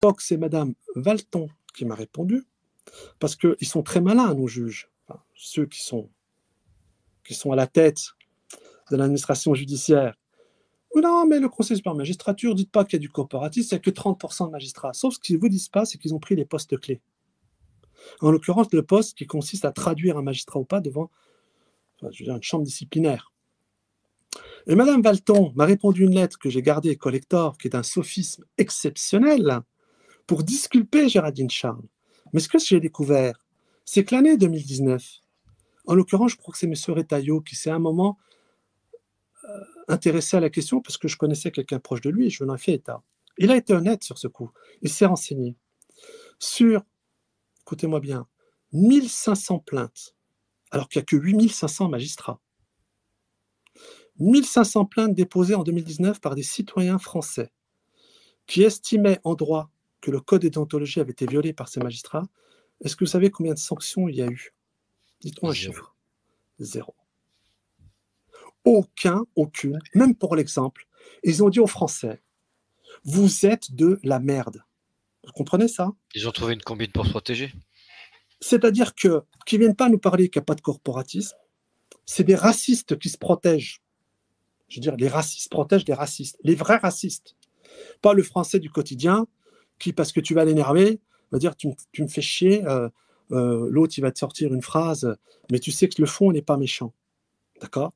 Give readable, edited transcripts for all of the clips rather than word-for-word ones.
l'époque, c'est Madame Valton qui m'a répondu, parce qu'ils sont très malins, nos juges, enfin, ceux qui sont à la tête de l'administration judiciaire. Non, mais le Conseil supérieur de la magistrature, dites pas qu'il y a du corporatisme, il n'y a que 30% de magistrats. Sauf ce qu'ils ne vous disent pas, c'est qu'ils ont pris les postes clés. En l'occurrence, le poste qui consiste à traduire un magistrat ou pas devant une chambre disciplinaire. Et Madame Valton m'a répondu une lettre que j'ai gardée collector, qui est un sophisme exceptionnel, pour disculper Géraldine Charles. Mais ce que j'ai découvert, c'est que l'année 2019, en l'occurrence, je crois que c'est M. Retailleau qui s'est à un moment intéressé à la question parce que je connaissais quelqu'un proche de lui et je lui en ai fait état. Il a été honnête sur ce coup. Il s'est renseigné sur, écoutez-moi bien, 1500 plaintes, alors qu'il n'y a que 8500 magistrats. 1500 plaintes déposées en 2019 par des citoyens français qui estimaient en droit que le code de déontologie avait été violé par ces magistrats. Est-ce que vous savez combien de sanctions il y a eu? Dites-moi un chiffre. 0. Aucune, même pour l'exemple. Ils ont dit aux Français, vous êtes de la merde. Vous comprenez ça? Ils ont trouvé une combine pour se protéger. C'est-à-dire qu'ils ne viennent pas nous parler qu'il n'y a pas de corporatisme. C'est des racistes qui se protègent. Je veux dire, les racistes protègent des racistes. Les vrais racistes. Pas le français du quotidien qui, parce que tu vas l'énerver, va dire tu me fais chier. L'autre, il va te sortir une phrase, mais tu sais que le fond n'est pas méchant. D'accord?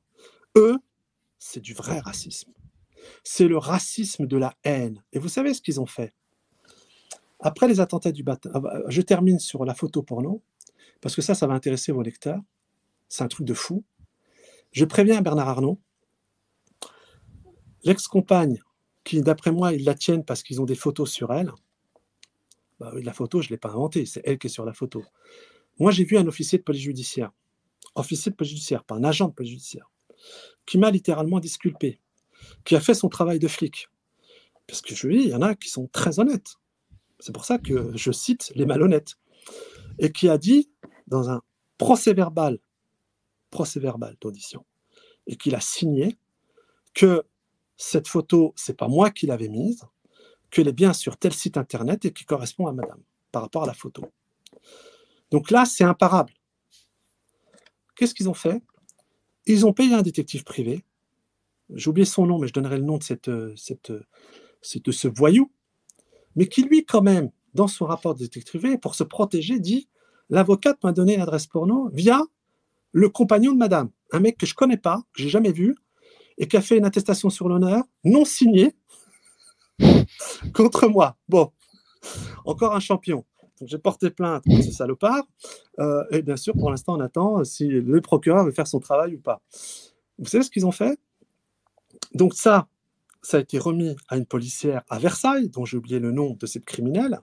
Eux, c'est du vrai racisme. C'est le racisme de la haine. Et vous savez ce qu'ils ont fait? Après les attentats du Bataclan, je termine sur la photo porno, parce que ça va intéresser vos lecteurs. C'est un truc de fou. Je préviens Bernard Arnault, l'ex-compagne, qui d'après moi, ils la tiennent parce qu'ils ont des photos sur elle. Bah oui, la photo, je ne l'ai pas inventée, c'est elle qui est sur la photo. Moi, j'ai vu un officier de police judiciaire, pas un agent de police judiciaire, qui m'a littéralement disculpé, qui a fait son travail de flic. Parce que je lui dis, il y en a qui sont très honnêtes. C'est pour ça que je cite les malhonnêtes. Et qui a dit, dans un procès-verbal d'audition, et qu'il a signé que cette photo, c'est pas moi qui l'avais mise, qu'elle est bien sur tel site internet et qui correspond à madame, par rapport à la photo. Donc là, c'est imparable. Qu'est-ce qu'ils ont fait? Ils ont payé un détective privé, j'ai oublié son nom, mais je donnerai le nom de ce voyou, mais qui lui, quand même, dans son rapport de détective privé, pour se protéger, dit « L'avocate m'a donné l'adresse porno via le compagnon de madame, un mec que je ne connais pas, que je n'ai jamais vu, et qui a fait une attestation sur l'honneur non signée contre moi. » Bon, encore un champion. Donc j'ai porté plainte contre ce salopard, et bien sûr, pour l'instant, on attend si le procureur veut faire son travail ou pas. Vous savez ce qu'ils ont fait? Donc ça a été remis à une policière à Versailles, dont j'ai oublié le nom de cette criminelle,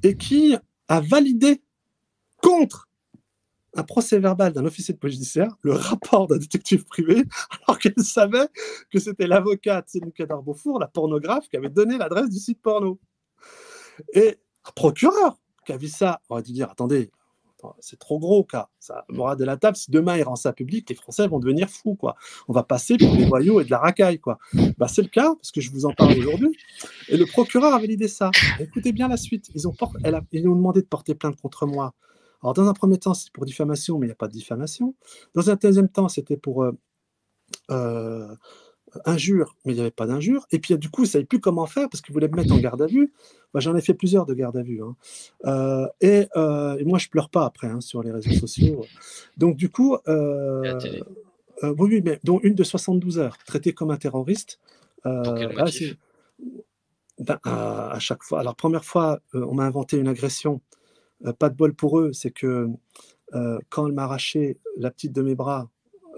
et qui a validé contre un procès-verbal d'un officier de police judiciaire le rapport d'un détective privé, alors qu'elle savait que c'était l'avocate Céline Cadar-Beaufour, la pornographe, qui avait donné l'adresse du site porno. Et un procureur qui a vu ça aurait dû dire, attendez, c'est trop gros, cas. Ça m'aura de la table. Si demain il rend ça public, les Français vont devenir fous, quoi. On va passer pour des voyous et de la racaille, quoi. Bah, c'est le cas, parce que je vous en parle aujourd'hui. Et le procureur a validé ça. Écoutez bien la suite. Ils ont demandé de porter plainte contre moi. Alors, dans un premier temps, c'est pour diffamation, mais il n'y a pas de diffamation. Dans un deuxième temps, c'était pour injure, mais il n'y avait pas d'injure. Et puis, du coup, ils ne savaient plus comment faire parce qu'ils voulaient me mettre en garde à vue. Moi, j'en ai fait plusieurs de garde à vue. Hein. Et moi, je pleure pas après sur les réseaux sociaux. Donc, du coup, oui, mais dont une de 72 heures, traité comme un terroriste. Pour quel motif? À chaque fois. Alors, première fois, on m'a inventé une agression. Pas de bol pour eux, c'est que quand elle m'a arraché la petite de mes bras,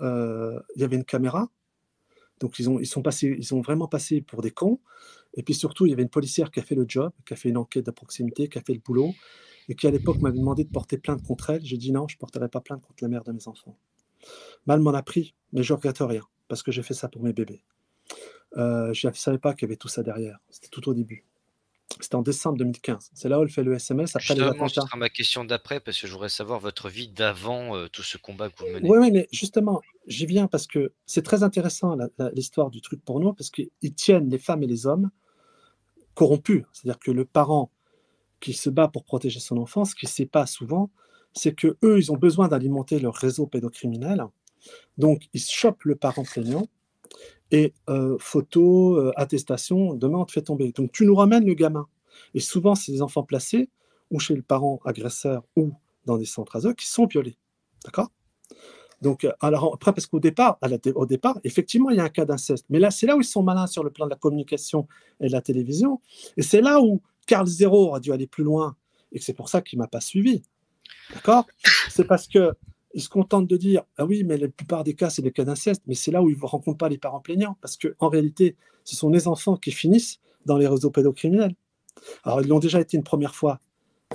il y avait une caméra. Donc, ils ont vraiment passé pour des cons. Et puis surtout, il y avait une policière qui a fait le job, qui a fait une enquête de proximité, qui a fait le boulot, et qui à l'époque m'avait demandé de porter plainte contre elle. J'ai dit non, je ne porterai pas plainte contre la mère de mes enfants. Mal m'en a pris, mais je ne regrette rien, parce que j'ai fait ça pour mes bébés. Je ne savais pas qu'il y avait tout ça derrière. C'était tout au début. C'était en décembre 2015. C'est là où elle fait le SMS après les Justement, ce attentats. sera ma question d'après, parce que je voudrais savoir votre vie d'avant tout ce combat que vous menez. Oui, mais justement, j'y viens parce que c'est très intéressant l'histoire du truc porno, parce qu'ils tiennent les femmes et les hommes corrompu. C'est-à-dire que le parent qui se bat pour protéger son enfant, ce qu'il ne sait pas souvent, c'est qu'eux, ils ont besoin d'alimenter leur réseau pédocriminel. Donc, ils chopent le parent plaignant et photo, attestation, demain on te fait tomber. Donc, tu nous ramènes le gamin. Et souvent, c'est des enfants placés ou chez le parent agresseur ou dans des centres à eux qui sont violés. D'accord? Donc, alors après, parce qu'au départ, au départ, effectivement, il y a un cas d'inceste. Mais là, c'est là où ils sont malins sur le plan de la communication et de la télévision. Et c'est là où Carl Zero aurait dû aller plus loin. Et c'est pour ça qu'il ne m'a pas suivi. D'accord? C'est parce qu'ils se contentent de dire ah oui, mais la plupart des cas, c'est des cas d'inceste. Mais c'est là où ils ne rencontrent pas les parents plaignants. Parce qu'en réalité, ce sont les enfants qui finissent dans les réseaux pédocriminels. Alors, ils l'ont déjà été une première fois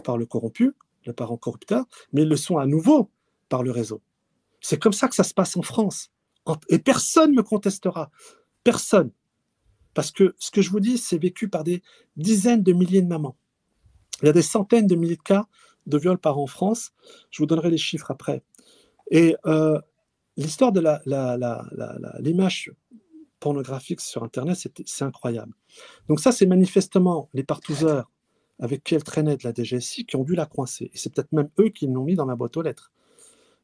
par le corrompu, le parent corrupteur, mais ils le sont à nouveau par le réseau. C'est comme ça que ça se passe en France. Et personne ne me contestera. Personne. Parce que ce que je vous dis, c'est vécu par des dizaines de milliers de mamans. Il y a des centaines de milliers de cas de viols par an en France. Je vous donnerai les chiffres après. Et l'histoire de l'image pornographique sur Internet, c'est incroyable. Donc ça, c'est manifestement les partouzeurs avec qui elle traînait de la DGSI qui ont dû la coincer. Et c'est peut-être même eux qui l'ont mis dans ma boîte aux lettres.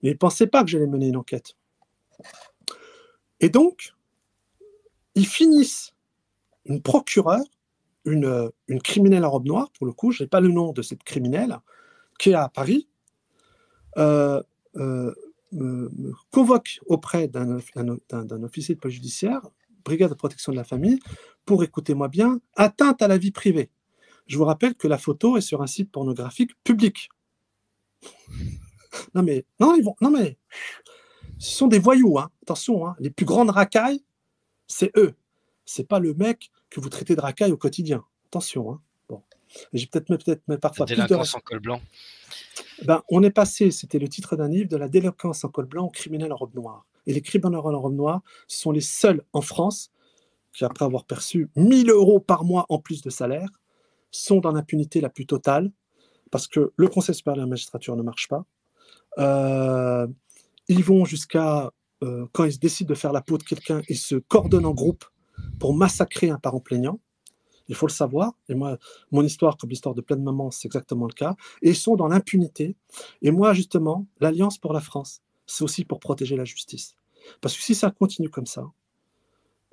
Mais ils ne pensaient pas que j'allais mener une enquête. Et donc, ils finissent une procureure, une criminelle en robe noire, pour le coup, je n'ai pas le nom de cette criminelle, qui est à Paris, me convoque auprès d'un officier de police judiciaire, brigade de protection de la famille, pour, écoutez-moi bien, atteinte à la vie privée. Je vous rappelle que la photo est sur un site pornographique public. Non mais, ce sont des voyous, hein. Attention, hein. Les plus grandes racailles, c'est eux. C'est pas le mec que vous traitez de racaille au quotidien. Attention, hein. Bon. J'ai peut-être mais parfois plus de délinquance en col blanc. Ben, on est passé, c'était le titre d'un livre, de la délinquance en col blanc aux criminels en robe noire. Et les criminels en robe noire, ce sont les seuls en France qui, après avoir perçu 1 000 € par mois en plus de salaire, sont dans l'impunité la plus totale parce que le Conseil supérieur de la magistrature ne marche pas. Ils vont jusqu'à, quand ils décident de faire la peau de quelqu'un, ils se coordonnent en groupe pour massacrer un parent plaignant. Il faut le savoir. Et moi, mon histoire, comme l'histoire de plein de mamans, c'est exactement le cas. Et ils sont dans l'impunité. Et moi, justement, l'Alliance pour la France, c'est aussi pour protéger la justice. Parce que si ça continue comme ça,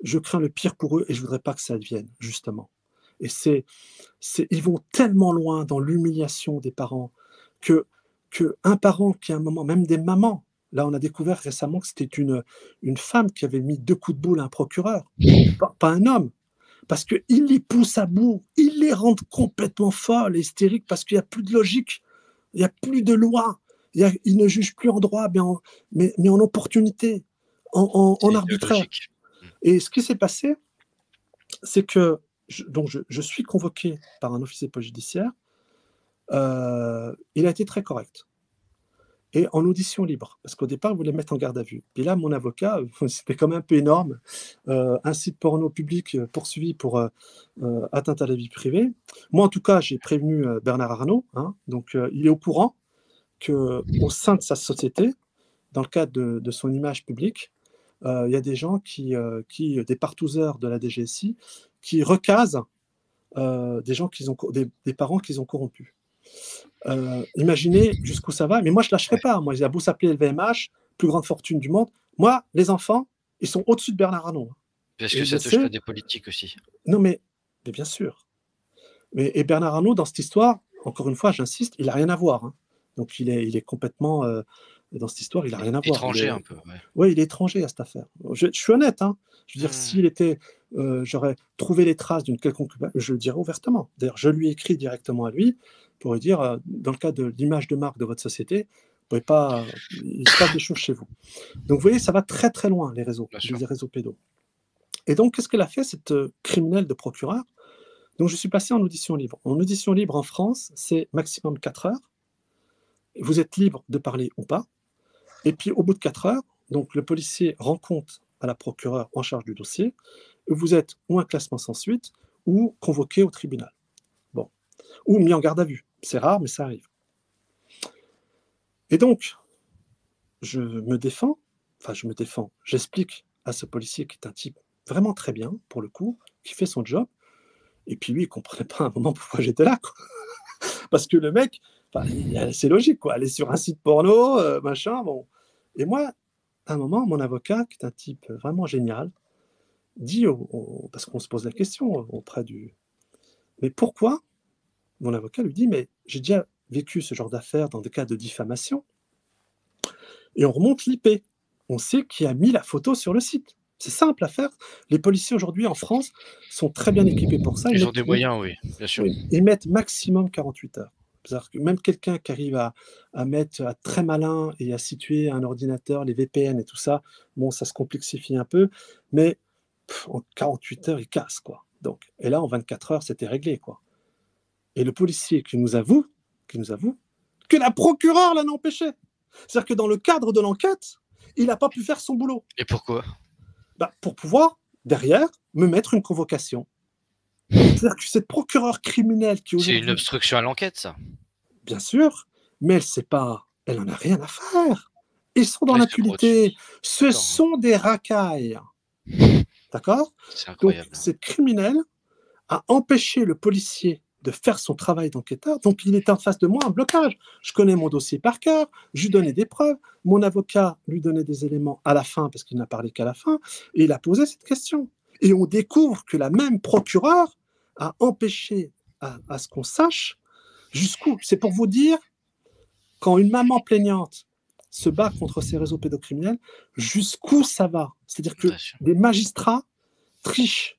je crains le pire pour eux et je ne voudrais pas que ça advienne, justement. Et ils vont tellement loin dans l'humiliation des parents que un parent qui, à un moment, même des mamans, là, on a découvert récemment que c'était une femme qui avait mis 2 coups de boule à un procureur, pas un homme. Parce qu'il les pousse à bout, il les rend complètement folles, hystériques, parce qu'il n'y a plus de logique, il n'y a plus de loi, ils ne jugent plus en droit, mais en opportunité, en arbitraire. Et ce qui s'est passé, c'est que je suis convoqué par un officier de police judiciaire, il a été très correct. Et en audition libre, parce qu'au départ, il voulait mettre en garde à vue. Puis là, mon avocat, c'était quand même un peu énorme, un site porno public poursuivi pour atteinte à la vie privée. Moi, en tout cas, j'ai prévenu Bernard Arnault, hein, donc il est au courant qu'au sein de sa société, dans le cadre de son image publique, il y a des gens des partouzeurs de la DGSI, qui recasent des parents qu'ils ont corrompus. Imaginez jusqu'où ça va, mais moi je lâcherai pas. Moi, il a beau s'appeler LVMH, plus grande fortune du monde. Moi, les enfants, ils sont au-dessus de Bernard Arnault. Parce que ça touche pas des politiques aussi. Non, mais bien sûr. Et Bernard Arnault, dans cette histoire, encore une fois, j'insiste, il n'a rien à voir. Hein. Donc il est complètement dans cette histoire, il n'a rien à voir. Étranger un peu. Ouais, il est étranger à cette affaire. Je suis honnête. Hein. Je veux dire, s'il était, j'aurais trouvé les traces d'une quelconque, je le dirais ouvertement. D'ailleurs, je lui ai écrit directement à lui pour lui dire, dans le cas de l'image de marque de votre société, vous pouvez pas, il se passe des choses chez vous. Donc, vous voyez, ça va très très loin, les réseaux pédos. Et donc, qu'est-ce qu'elle a fait, cette criminelle de procureur? Donc, je suis passé en audition libre. En audition libre en France, c'est maximum 4 heures. Vous êtes libre de parler ou pas. Et puis, au bout de 4 heures, donc le policier rend compte à la procureure en charge du dossier. Vous êtes ou un classement sans suite ou convoqué au tribunal. Bon. Ou mis en garde à vue. C'est rare, mais ça arrive. Et donc, je me défends. J'explique à ce policier qui est un type vraiment très bien, pour le coup, qui fait son job. Et puis lui, il comprenait pas à un moment pourquoi j'étais là, quoi. Parce que le mec, c'est logique, quoi. Aller sur un site porno, machin, bon. Et moi, à un moment, mon avocat, qui est un type vraiment génial, dit, parce qu'on se pose la question auprès du... Mais pourquoi? Mon avocat lui dit, mais j'ai déjà vécu ce genre d'affaires dans des cas de diffamation, et on remonte l'IP. On sait qui a mis la photo sur le site. C'est simple à faire. Les policiers aujourd'hui en France sont très bien équipés pour ça. Ils ont des moyens, oui, bien sûr. Oui, ils mettent maximum 48 heures. C'est-à-dire que même quelqu'un qui arrive à mettre à très malin et à situer un ordinateur, les VPN et tout ça, bon, ça se complexifie un peu, mais en 48 heures, il casse, quoi. Donc, et là, en 24 heures, c'était réglé, quoi. Et le policier qui nous avoue que la procureure l'en a empêché. C'est-à-dire que dans le cadre de l'enquête, il n'a pas pu faire son boulot. Et pourquoi? Pour pouvoir, derrière, me mettre une convocation. C'est-à-dire que cette procureure criminelle qui aujourd'hui... C'est une obstruction à l'enquête, ça. Bien sûr, mais elle sait pas, elle en a rien à faire. Ils sont dans l'impunité. Ce sont des racailles. D'accord? C'est incroyable. Donc, cette criminelle a empêché le policier de faire son travail d'enquêteur. Donc, il était en face de moi en blocage. Je connais mon dossier par cœur, je lui donnais des preuves. Mon avocat lui donnait des éléments à la fin, parce qu'il n'a parlé qu'à la fin, et il a posé cette question. Et on découvre que la même procureure a empêché à ce qu'on sache jusqu'où. C'est pour vous dire, quand une maman plaignante se bat contre ces réseaux pédocriminels, jusqu'où ça va. C'est-à-dire que des magistrats trichent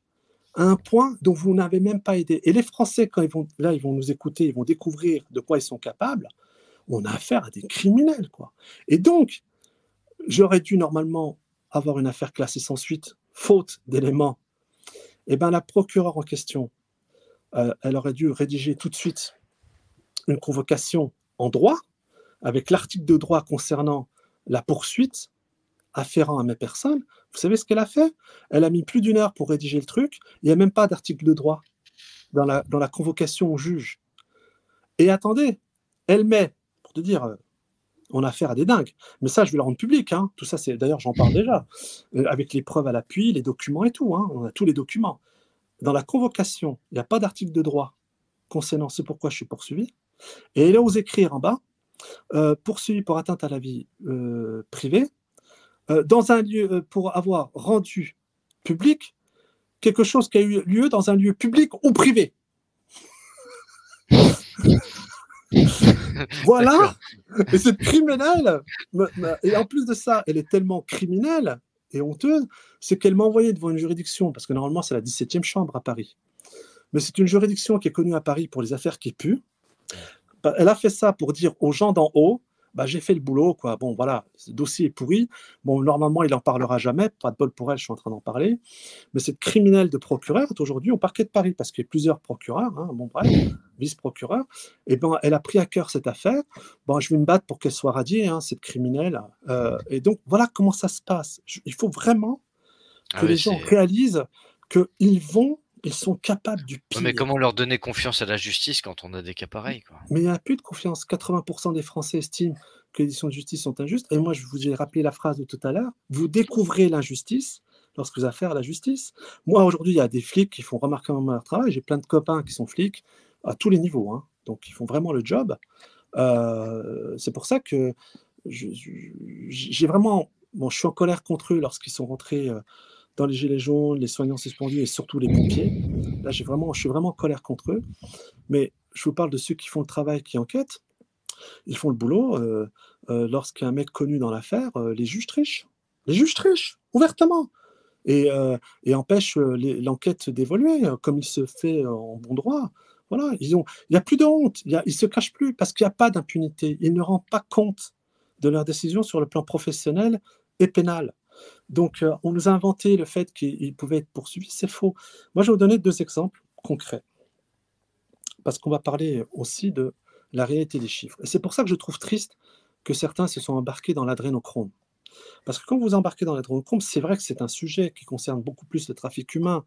à un point dont vous n'avez même pas aidé. Et les Français, quand ils vont nous écouter, ils vont découvrir de quoi ils sont capables. On a affaire à des criminels, quoi. Et donc, j'aurais dû normalement avoir une affaire classée sans suite, faute d'éléments. Eh bien, la procureure en question, elle aurait dû rédiger tout de suite une convocation en droit, avec l'article de droit concernant la poursuite afférent à mes personnes. Vous savez ce qu'elle a fait? Elle a mis plus d'1 heure pour rédiger le truc. Il n'y a même pas d'article de droit dans la convocation au juge. Et attendez, elle met, pour te dire, on a affaire à des dingues. Mais ça, je vais le rendre public. Hein. Tout ça, c'est d'ailleurs, j'en parle déjà, avec les preuves à l'appui, les documents et tout. Hein. On a tous les documents. Dans la convocation, il n'y a pas d'article de droit concernant ce pourquoi je suis poursuivi. Et elle ose écrire en bas, poursuivi pour atteinte à la vie privée, dans un lieu, pour avoir rendu public quelque chose qui a eu lieu dans un lieu public ou privé. Voilà. Et cette criminelle, et en plus de ça, elle est tellement criminelle et honteuse, c'est qu'elle m'a envoyé devant une juridiction, parce que normalement c'est la 17e chambre à Paris. Mais c'est une juridiction qui est connue à Paris pour les affaires qui puent. Elle a fait ça pour dire aux gens d'en haut, j'ai fait le boulot, quoi. Bon, voilà, ce dossier est pourri. Bon, normalement, il n'en parlera jamais. Pas de bol pour elle, je suis en train d'en parler. Mais cette criminelle de procureur est aujourd'hui au parquet de Paris, parce qu'il y a plusieurs procureurs, hein, bon, bref, vice-procureur. Et elle a pris à cœur cette affaire. Bon, je vais me battre pour qu'elle soit radiée, hein, cette criminelle. Et donc, voilà comment ça se passe. Il faut vraiment que les gens réalisent qu'ils sont capables du pire. Mais comment leur donner confiance à la justice quand on a des cas pareils, quoi? Mais il n'y a plus de confiance. 80% des Français estiment que les décisions de justice sont injustes. Et moi, je vous ai rappelé la phrase de tout à l'heure. Vous découvrez l'injustice lorsque vous avez affaire à la justice. Moi, aujourd'hui, il y a des flics qui font remarquablement leur travail. J'ai plein de copains qui sont flics à tous les niveaux. Hein. Donc, ils font vraiment le job. C'est pour ça que j'ai vraiment... Bon, je suis en colère contre eux lorsqu'ils sont rentrés... dans les gilets jaunes, les soignants suspendus et surtout les pompiers. Là, je suis vraiment en colère contre eux. Mais je vous parle de ceux qui font le travail, qui enquêtent. Ils font le boulot. Lorsqu'il y a un mec connu dans l'affaire, les juges trichent. Les juges trichent, ouvertement. Et empêchent l'enquête d'évoluer, comme il se fait en bon droit. Voilà, il n'y a plus de honte. Ils ne se cachent plus parce qu'il n'y a pas d'impunité. Ils ne rendent pas compte de leurs décisions sur le plan professionnel et pénal. Donc, on nous a inventé le fait qu'il pouvait être poursuivi. C'est faux. Moi, je vais vous donner 2 exemples concrets. Parce qu'on va parler aussi de la réalité des chiffres. Et c'est pour ça que je trouve triste que certains se sont embarqués dans l'adrénochrome. Parce que quand vous embarquez dans l'adrénochrome, c'est vrai que c'est un sujet qui concerne beaucoup plus le trafic humain.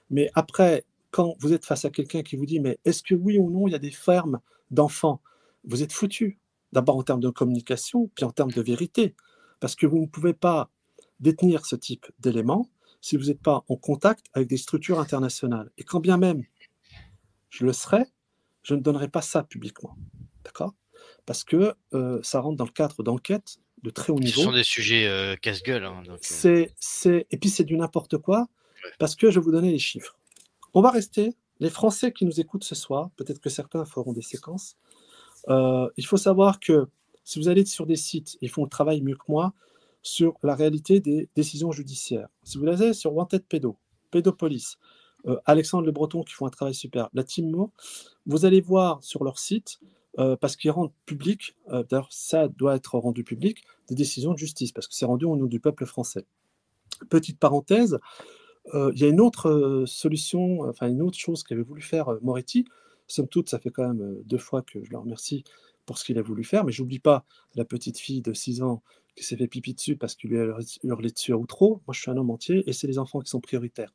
Mais après, quand vous êtes face à quelqu'un qui vous dit « mais est-ce que oui ou non, il y a des fermes d'enfants ?» Vous êtes foutu. D'abord en termes de communication, puis en termes de vérité. Parce que vous ne pouvez pas détenir ce type d'éléments si vous n'êtes pas en contact avec des structures internationales. Et quand bien même je le serais, je ne donnerais pas ça publiquement. D'accord? Parce que ça rentre dans le cadre d'enquêtes de très haut Ce sont niveau. des sujets casse-gueule, hein, donc Et puis c'est du n'importe quoi, ouais. parce que je vais vous donner les chiffres. On va rester, les Français qui nous écoutent ce soir, peut-être que certains feront des séquences. Il faut savoir que si vous allez sur des sites, ils font le travail mieux que moi sur la réalité des décisions judiciaires. Si vous allez sur Wanted Pédo, Pédopolis, Alexandre Le Breton qui font un travail super, la Team Mo, vous allez voir sur leur site, parce qu'ils rendent public, d'ailleurs ça doit être rendu public, des décisions de justice, parce que c'est rendu au nom du peuple français. Petite parenthèse, il y a une autre solution, enfin une autre chose qu'avait voulu faire Moretti. Somme toute, ça fait quand même 2 fois que je le remercie pour ce qu'il a voulu faire, mais j'oublie pas la petite fille de 6 ans qui s'est fait pipi dessus parce qu'il lui a hurlé dessus ou trop. Moi, je suis un homme entier et c'est les enfants qui sont prioritaires.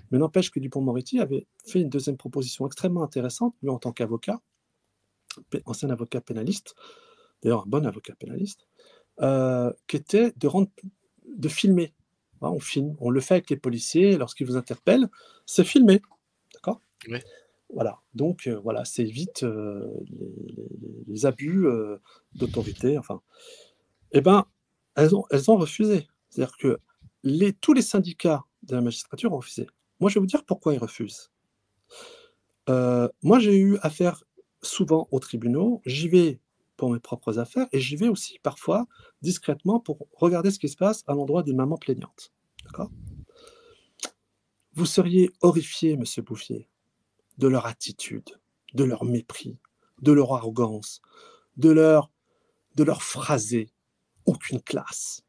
Mais n'empêche que Dupond-Moretti avait fait une deuxième proposition extrêmement intéressante, lui en tant qu'avocat, ancien avocat pénaliste, d'ailleurs un bon avocat pénaliste, qui était de filmer. On filme, on le fait avec les policiers, lorsqu'ils vous interpellent, c'est filmé, d'accord? Oui. Voilà, donc voilà, ça évite les abus d'autorité, enfin. Eh ben, elles ont refusé. C'est-à-dire que tous les syndicats de la magistrature ont refusé. Moi, je vais vous dire pourquoi ils refusent. Moi, j'ai eu affaire souvent aux tribunaux, j'y vais pour mes propres affaires et j'y vais aussi parfois discrètement pour regarder ce qui se passe à l'endroit d'une maman plaignante. D'accord? Vous seriez horrifié, monsieur Bouffier, de leur attitude, de leur mépris, de leur arrogance, de leur phrasé, aucune classe,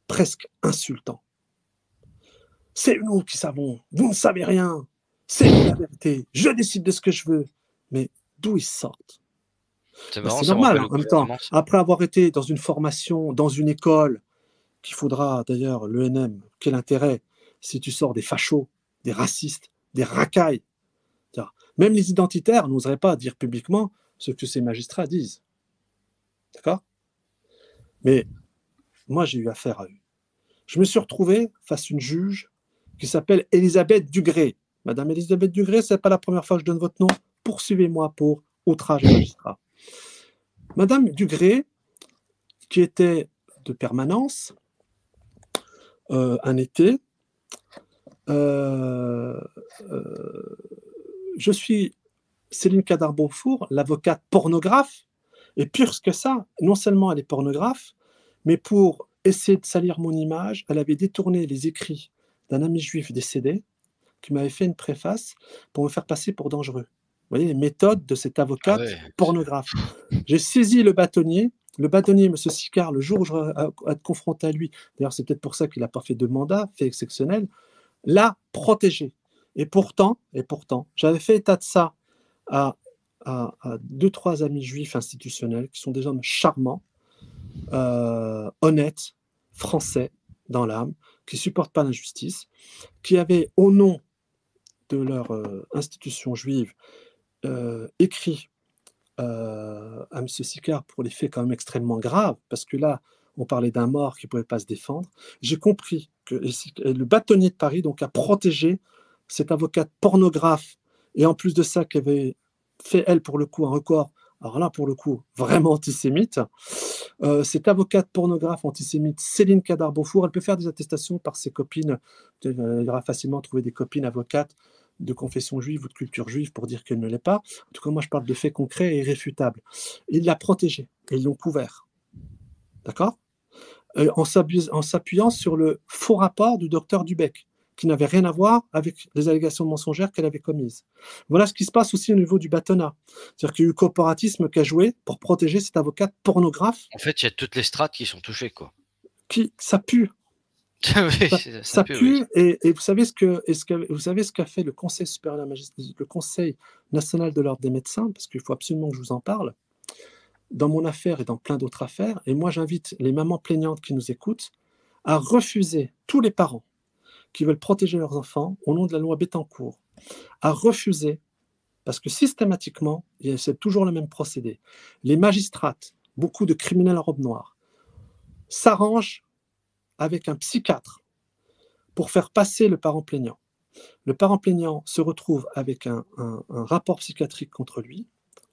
presque insultant. C'est nous qui savons, vous ne savez rien, c'est la vérité, je décide de ce que je veux. Mais d'où ils sortent? C'est Ben, marrant, c'est ça me normal, rappelle le en même temps, gouvernement, ça. après avoir été dans une formation, dans une école, qu'il faudra d'ailleurs, l'ENM, quel intérêt si tu sors des fachos, des racistes, des racailles. Même les identitaires n'oseraient pas dire publiquement ce que ces magistrats disent. D'accord? Mais moi, j'ai eu affaire à eux. Je me suis retrouvé face à une juge qui s'appelle Elisabeth Dugré. Madame Elisabeth Dugré, ce n'est pas la première fois que je donne votre nom. Poursuivez-moi pour outrage à magistrat. Madame Dugré, qui était de permanence, un été, je suis Céline Cadar-Beaufour, l'avocate pornographe, et pire que ça, non seulement elle est pornographe, mais pour essayer de salir mon image, elle avait détourné les écrits d'un ami juif décédé qui m'avait fait une préface pour me faire passer pour dangereux. Vous voyez les méthodes de cette Ah avocate ouais, pornographe. J'ai saisi le bâtonnier, M. Sicard, le jour où je vais être confronté à lui, d'ailleurs c'est peut-être pour ça qu'il n'a pas fait de mandat, fait exceptionnel, l'a protégé. Et pourtant, j'avais fait état de ça à 2-3 amis juifs institutionnels qui sont des hommes charmants, honnêtes, français dans l'âme, qui ne supportent pas l'injustice, qui avaient, au nom de leur institution juive, écrit à M. Sicard pour les faits quand même extrêmement graves, parce que là, on parlait d'un mort qui ne pouvait pas se défendre. J'ai compris que le bâtonnier de Paris donc, a protégé cette avocate pornographe, et en plus de ça, qui avait fait, elle, pour le coup, un record, alors là, pour le coup, vraiment antisémite. Cette avocate pornographe antisémite, Céline Cadar-Beaufour, elle peut faire des attestations par ses copines. Il ira facilement trouver des copines avocates de confession juive ou de culture juive pour dire qu'elle ne l'est pas. En tout cas, moi, je parle de faits concrets et irréfutables. Ils l'a protégée et ils l'ont couvert. D'accord? En s'appuyant sur le faux rapport du docteur Dubec, qui n'avait rien à voir avec les allégations mensongères qu'elle avait commises. Voilà ce qui se passe aussi au niveau du bâtonnat. C'est-à-dire qu'il y a eu le corporatisme qui a joué pour protéger cette avocate pornographe. En fait, il y a toutes les strates qui sont touchées, quoi. Ça pue. Oui, Ça pue, oui. pue, et vous savez ce qu'a fait le Conseil supérieur de la magistrature, le Conseil national de l'ordre des médecins, parce qu'il faut absolument que je vous en parle, dans mon affaire et dans plein d'autres affaires, et moi j'invite les mamans plaignantes qui nous écoutent à refuser, tous les parents qui veulent protéger leurs enfants au nom de la loi Bettencourt, à refuser, parce que systématiquement, c'est toujours le même procédé. Les magistrates, beaucoup de criminels en robe noire, s'arrangent avec un psychiatre pour faire passer le parent plaignant. Le parent plaignant se retrouve avec un rapport psychiatrique contre lui,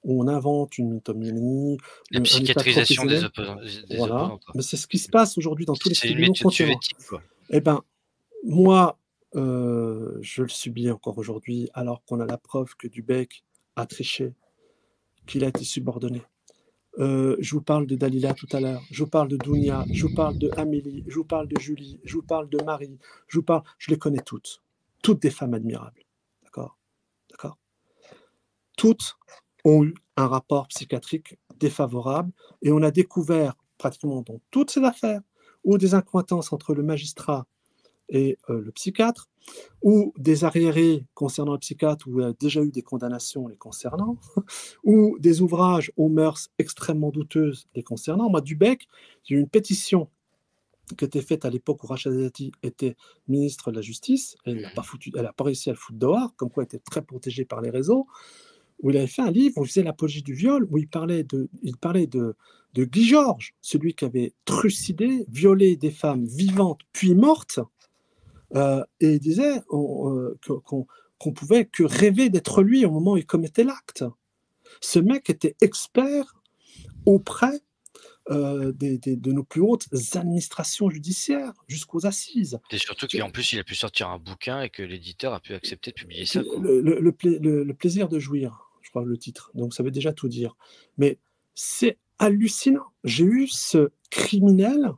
où on invente une mythomanie, La un état psychiatrisation des professionnel. opposants des Voilà, opposants, quoi. mais c'est ce qui se passe aujourd'hui dans tous les C'est une tribunaux méthode concurrents. soviétique, quoi. Eh ben, moi, je le subis encore aujourd'hui, alors qu'on a la preuve que Dubecq a triché, qu'il a été subordonné. Je vous parle de Dalila tout à l'heure, je vous parle de Dounia, je vous parle de Amélie, je vous parle de Julie, je vous parle de Marie, je les connais toutes des femmes admirables, d'accord, d'accord. Toutes ont eu un rapport psychiatrique défavorable et on a découvert pratiquement dans toutes ces affaires ou des incohérences entre le magistrat et le psychiatre, ou des arriérés concernant le psychiatre où il y a déjà eu des condamnations les concernant, ou des ouvrages aux mœurs extrêmement douteuses les concernant. Moi, Dubecq, j'ai eu une pétition qui était faite à l'époque où Rachida Dati était ministre de la Justice, elle n'a pas réussi à le foutre dehors, comme quoi elle était très protégée par les réseaux, où il avait fait un livre où il faisait l'apologie du viol, où il parlait de Guy Georges, celui qui avait trucidé, violé des femmes vivantes puis mortes, et il disait qu'on pouvait que rêver d'être lui au moment où il commettait l'acte. Ce mec était expert auprès de nos plus hautes administrations judiciaires, jusqu'aux assises. Et surtout qu'en plus, il a pu sortir un bouquin et que l'éditeur a pu accepter de publier ça, quoi. Le plaisir de jouir, je crois le titre, donc ça veut déjà tout dire. Mais c'est hallucinant. J'ai eu ce criminel,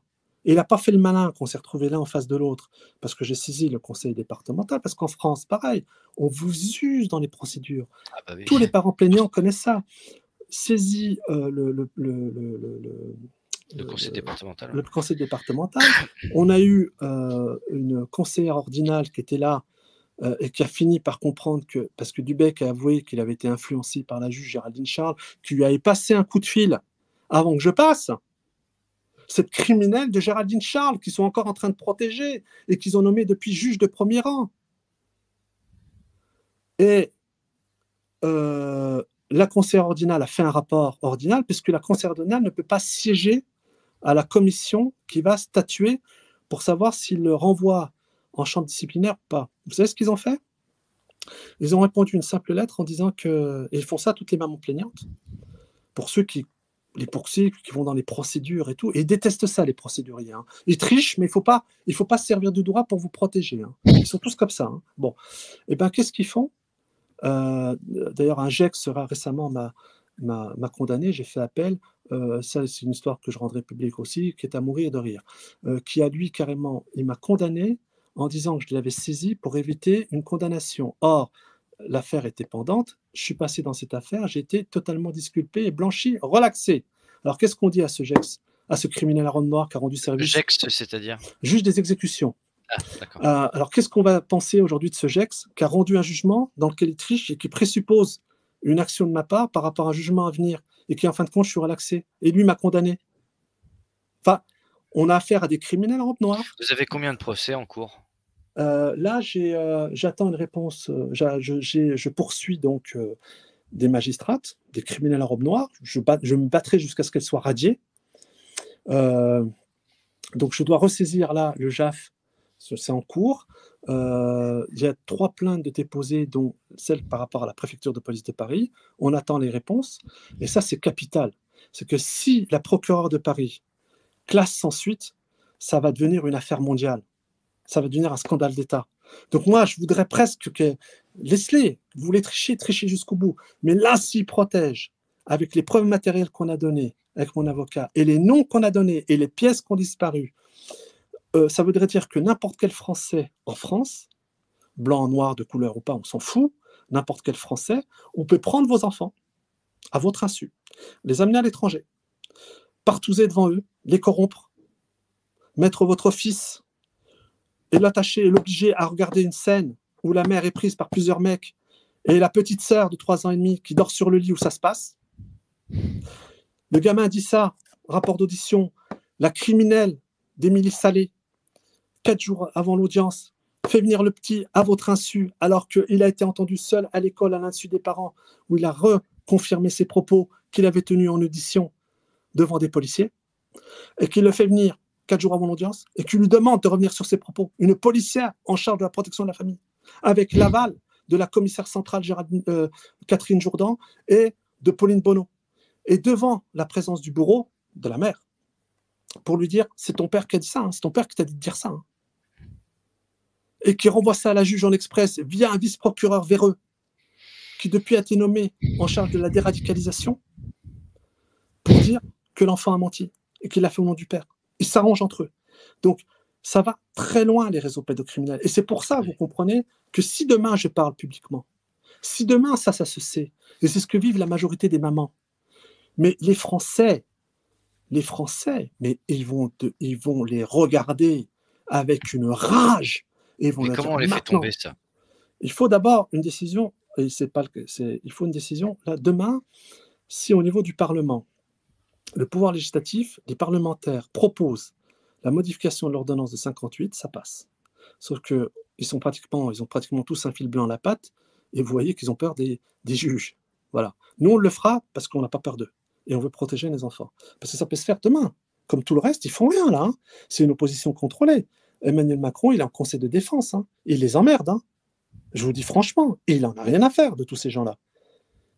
et il n'a pas fait le malin qu'on s'est retrouvé l'un en face de l'autre, parce que j'ai saisi le conseil départemental, parce qu'en France, pareil, on vous use dans les procédures. Ah bah oui. Tous les parents plaignants connaissent ça. Saisis Le conseil départemental. le conseil départemental. On a eu une conseillère ordinale qui était là et qui a fini par comprendre que, parce que Dubecq a avoué qu'il avait été influencé par la juge Géraldine Charles, qui lui avait passé un coup de fil avant que je passe. Cette criminelle de Géraldine Charles, qui sont encore en train de protéger et qu'ils ont nommé depuis juge de premier rang. Et la conseillère ordinale a fait un rapport ordinal, puisque la conseillère ordinale ne peut pas siéger à la commission qui va statuer pour savoir s'il le renvoie en chambre disciplinaire ou pas. Vous savez ce qu'ils ont fait? Ils ont répondu une simple lettre en disant que, et ils font ça toutes les mamans plaignantes, pour ceux qui les poursuivent, qui vont dans les procédures et tout, et ils détestent ça, les procéduriers. Hein. Ils trichent, mais il faut pas se servir du droit pour vous protéger. Hein. Ils sont tous comme ça. Hein. Bon, et ben qu'est-ce qu'ils font? D'ailleurs, un GEC récemment m'a condamné, j'ai fait appel, ça c'est une histoire que je rendrai publique aussi, qui est à mourir de rire, qui a lui carrément, il m'a condamné en disant que je l'avais saisi pour éviter une condamnation. Or, l'affaire était pendante, je suis passé dans cette affaire, j'ai été totalement disculpé et blanchi, relaxé. Alors qu'est-ce qu'on dit à ce GEX, à ce criminel à ronde noire qui a rendu service? GEX, c'est-à-dire? Juge des exécutions. Ah, alors, qu'est-ce qu'on va penser aujourd'hui de ce GEX qui a rendu un jugement dans lequel il triche et qui présuppose une action de ma part par rapport à un jugement à venir et qui, en fin de compte, je suis relaxé. Et lui m'a condamné. Enfin, on a affaire à des criminels en robe noire. Vous avez combien de procès en cours? Là, j'attends une réponse. Je poursuis donc des magistrates, des criminels en robe noire. Je me battrai jusqu'à ce qu'elles soient radiées. Donc, je dois ressaisir là le JAF. C'est en cours. Il y a 3 plaintes de déposées, dont celle par rapport à la préfecture de police de Paris. On attend les réponses. Et ça, c'est capital. C'est que si la procureure de Paris classe sans suite, ça va devenir une affaire mondiale. Ça va devenir un scandale d'État. Donc moi, je voudrais presque que... Laisse-les. Vous voulez tricher, trichez jusqu'au bout. Mais là, s'ils protègent, avec les preuves matérielles qu'on a données, avec mon avocat, et les noms qu'on a donnés, et les pièces qui ont disparu, ça voudrait dire que n'importe quel Français en France, blanc, noir, de couleur ou pas, on s'en fout, n'importe quel Français, on peut prendre vos enfants à votre insu, les amener à l'étranger, partouzer devant eux, les corrompre, mettre votre fils et l'attacher et l'obliger à regarder une scène où la mère est prise par plusieurs mecs et la petite sœur de 3 ans et demi qui dort sur le lit où ça se passe. Le gamin dit ça, rapport d'audition, la criminelle d'Émilie Salé, 4 jours avant l'audience, fait venir le petit à votre insu, alors qu'il a été entendu seul à l'école à l'insu des parents, où il a reconfirmé ses propos qu'il avait tenus en audition devant des policiers, et qu'il le fait venir 4 jours avant l'audience, et qu'il lui demande de revenir sur ses propos. Une policière en charge de la protection de la famille. avec l'aval de la commissaire centrale Catherine Jourdan et de Pauline Bonneau. Et devant la présence du bourreau, de la mère, pour lui dire, c'est ton père qui a dit ça, hein, c'est ton père qui t'a dit de dire ça. Hein. Et qui renvoie ça à la juge en express via un vice-procureur véreux, qui depuis a été nommé en charge de la déradicalisation, pour dire que l'enfant a menti et qu'il l'a fait au nom du père. Ils s'arrangent entre eux. Donc, ça va très loin, les réseaux pédocriminels. Et c'est pour ça, vous comprenez, que si demain je parle publiquement, si demain ça se sait, et c'est ce que vivent la majorité des mamans, mais les Français, mais ils vont les regarder avec une rage. Et ils vont Mais leur comment dire, on les fait maintenant, tomber, ça? il faut d'abord une décision, et il faut une décision, là, demain, si au niveau du Parlement, le pouvoir législatif, les parlementaires proposent la modification de l'ordonnance de 58, ça passe. Sauf qu'ils ont pratiquement tous un fil blanc à la patte, et vous voyez qu'ils ont peur des juges. Voilà. Nous, on le fera parce qu'on n'a pas peur d'eux, et on veut protéger les enfants. Parce que ça peut se faire demain. Comme tout le reste, ils font rien, là. Hein. C'est une opposition contrôlée. Emmanuel Macron, il est en conseil de défense. Hein. Il les emmerde. Hein. Je vous dis franchement, et il n'en a rien à faire de tous ces gens-là.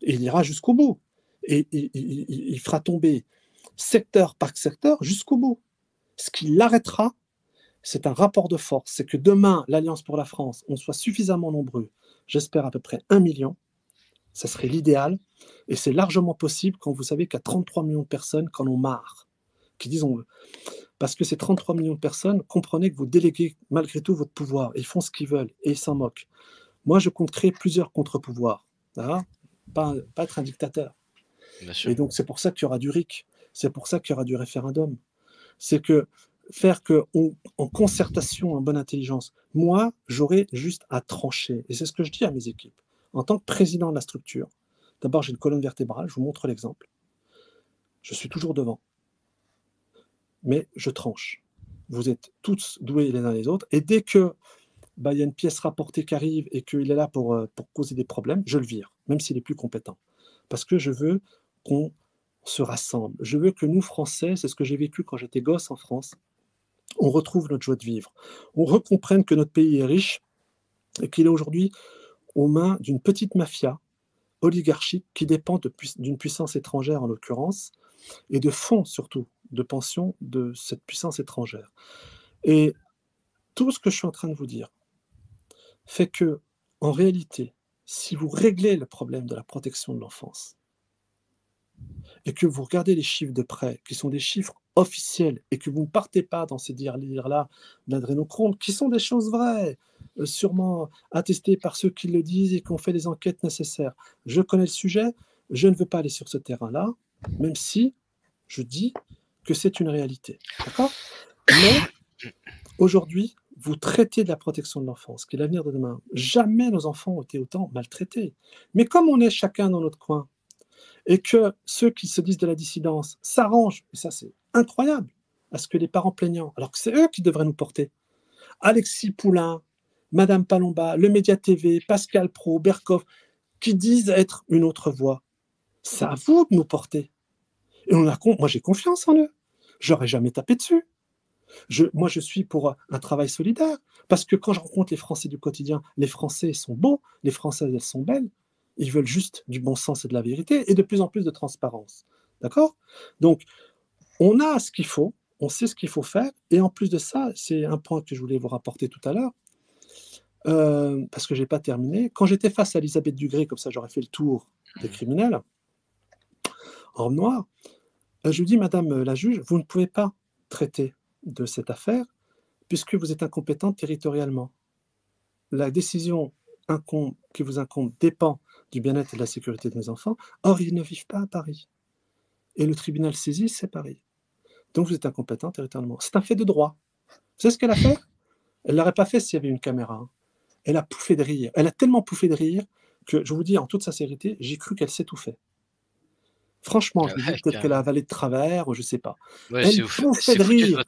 Et il ira jusqu'au bout. Et il fera tomber secteur par secteur jusqu'au bout. Ce qui l'arrêtera, c'est un rapport de force. C'est que demain, l'Alliance pour la France, on soit suffisamment nombreux, j'espère à peu près 1 million, ça serait l'idéal, et c'est largement possible quand vous savez qu'il y a 33 millions de personnes qui en ont marre, qui disent on veut. Parce que ces 33 millions de personnes, comprenez que vous déléguez malgré tout votre pouvoir, ils font ce qu'ils veulent, et ils s'en moquent. Moi, je compte créer plusieurs contre-pouvoirs, hein, pas être un dictateur. Et donc, c'est pour ça qu'il y aura du RIC, c'est pour ça qu'il y aura du référendum. C'est que faire en concertation, en bonne intelligence, moi, j'aurai juste à trancher. Et c'est ce que je dis à mes équipes. En tant que président de la structure, d'abord, j'ai une colonne vertébrale, je vous montre l'exemple. Je suis toujours devant. Mais je tranche. Vous êtes tous doués les uns les autres. Et dès que il y a une pièce rapportée qui arrive et qu'il est là pour causer des problèmes, je le vire, même s'il est plus compétent. Parce que je veux qu'on se rassemble. Je veux que nous, Français, c'est ce que j'ai vécu quand j'étais gosse en France, on retrouve notre joie de vivre. On recomprenne que notre pays est riche et qu'il est aujourd'hui aux mains d'une petite mafia oligarchique qui dépend d'une puissance étrangère en l'occurrence et de fonds surtout, de pensions de cette puissance étrangère. Et tout ce que je suis en train de vous dire fait que, en réalité, si vous réglez le problème de la protection de l'enfance et que vous regardez les chiffres de près, qui sont des chiffres officiels, et que vous ne partez pas dans ces dires-là d'adrénochrome, qui sont des choses vraies, sûrement attestées par ceux qui le disent et qui ont fait les enquêtes nécessaires. Je connais le sujet, je ne veux pas aller sur ce terrain-là, même si je dis que c'est une réalité. D'accord ? Mais aujourd'hui, vous traitez de la protection de l'enfance, qui est l'avenir de demain. Jamais nos enfants ont été autant maltraités. Mais comme on est chacun dans notre coin, et que ceux qui se disent de la dissidence s'arrangent, et ça c'est incroyable, à ce que les parents plaignants, alors que c'est eux qui devraient nous porter, Alexis Poulain, Madame Palomba, le Média TV, Pascal Pro, Berkoff, qui disent être une autre voix, c'est à vous de nous porter. Et moi j'ai confiance en eux, j'aurais jamais tapé dessus. Moi je suis pour un travail solidaire, parce que quand je rencontre les Français du quotidien, les Français sont beaux, les Françaises elles sont belles, ils veulent juste du bon sens et de la vérité et de plus en plus de transparence. D'accord ? Donc, on a ce qu'il faut, on sait ce qu'il faut faire. Et en plus de ça, c'est un point que je voulais vous rapporter tout à l'heure, parce que je n'ai pas terminé. Quand j'étais face à Elisabeth Dugré, comme ça j'aurais fait le tour des criminels, en noir, je lui dis, Madame la juge, vous ne pouvez pas traiter de cette affaire puisque vous êtes incompétente territorialement. La décision qui vous incombe dépend du bien-être et de la sécurité de mes enfants. Or, ils ne vivent pas à Paris. Et le tribunal saisi, c'est Paris. Donc, vous êtes incompétent territorialement. C'est un fait de droit. Vous savez ce qu'elle a fait ? Elle ne l'aurait pas fait s'il y avait une caméra. Hein. Elle a pouffé de rire. Elle a tellement pouffé de rire que, je vous dis en toute sincérité, j'ai cru qu'elle s'étouffait. Franchement, je me dis peut-être qu'elle a avalé de travers, ou je ne sais pas. Ouais, elle pouffait de rire.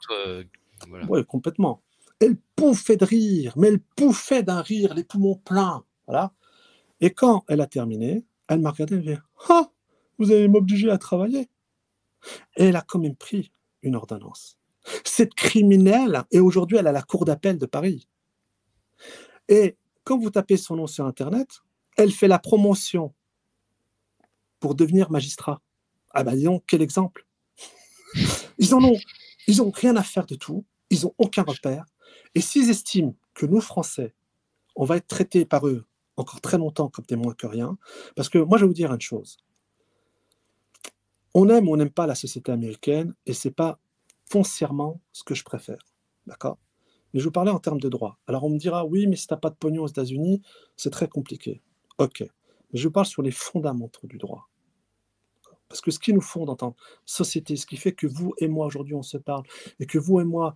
Voilà. Oui, complètement. Elle pouffait de rire, mais elle pouffait d'un rire, les poumons pleins. Voilà. Et quand elle a terminé, elle m'a regardé et elle m'a dit « Ah, vous allez m'obliger à travailler !» Et elle a quand même pris une ordonnance. Cette criminelle, et aujourd'hui elle a la cour d'appel de Paris. Et Quand vous tapez son nom sur Internet, elle fait la promotion pour devenir magistrat. Ah ben disons, quel exemple. Ils ont rien à faire de tout, ils n'ont aucun repère. Et s'ils estiment que nous, Français, on va être traités par eux encore très longtemps comme des moins que rien, parce que moi, je vais vous dire une chose. On aime ou on n'aime pas la société américaine, et ce n'est pas foncièrement ce que je préfère. D'accord? Mais je vous parlais en termes de droit. Alors on me dira, oui, mais si tu n'as pas de pognon aux États-Unis, c'est très compliqué. Ok. Mais je parle sur les fondamentaux du droit. Parce que ce qui nous fonde en tant que société, ce qui fait que vous et moi, aujourd'hui, on se parle, et que vous et moi,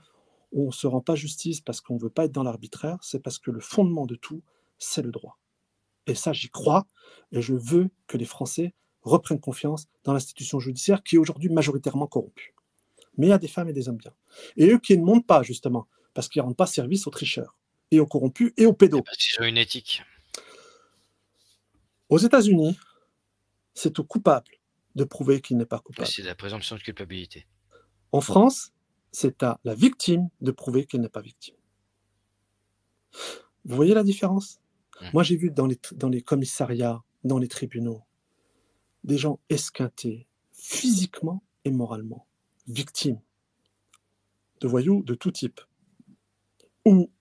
on ne se rend pas justice parce qu'on ne veut pas être dans l'arbitraire, c'est parce que le fondement de tout, c'est le droit. Et ça, j'y crois, et je veux que les Français reprennent confiance dans l'institution judiciaire qui est aujourd'hui majoritairement corrompue. Mais il y a des femmes et des hommes bien. Et eux qui ne montent pas, justement, parce qu'ils ne rendent pas service aux tricheurs, et aux corrompus, et aux pédos. Parce qu'ils ont une éthique. Aux États-Unis, c'est au coupable de prouver qu'il n'est pas coupable. C'est la présomption de culpabilité. En France, c'est à la victime de prouver qu'elle n'est pas victime. Vous voyez la différence? Moi, j'ai vu dans les commissariats, dans les tribunaux, des gens esquintés, physiquement et moralement, victimes de voyous de tout type, ou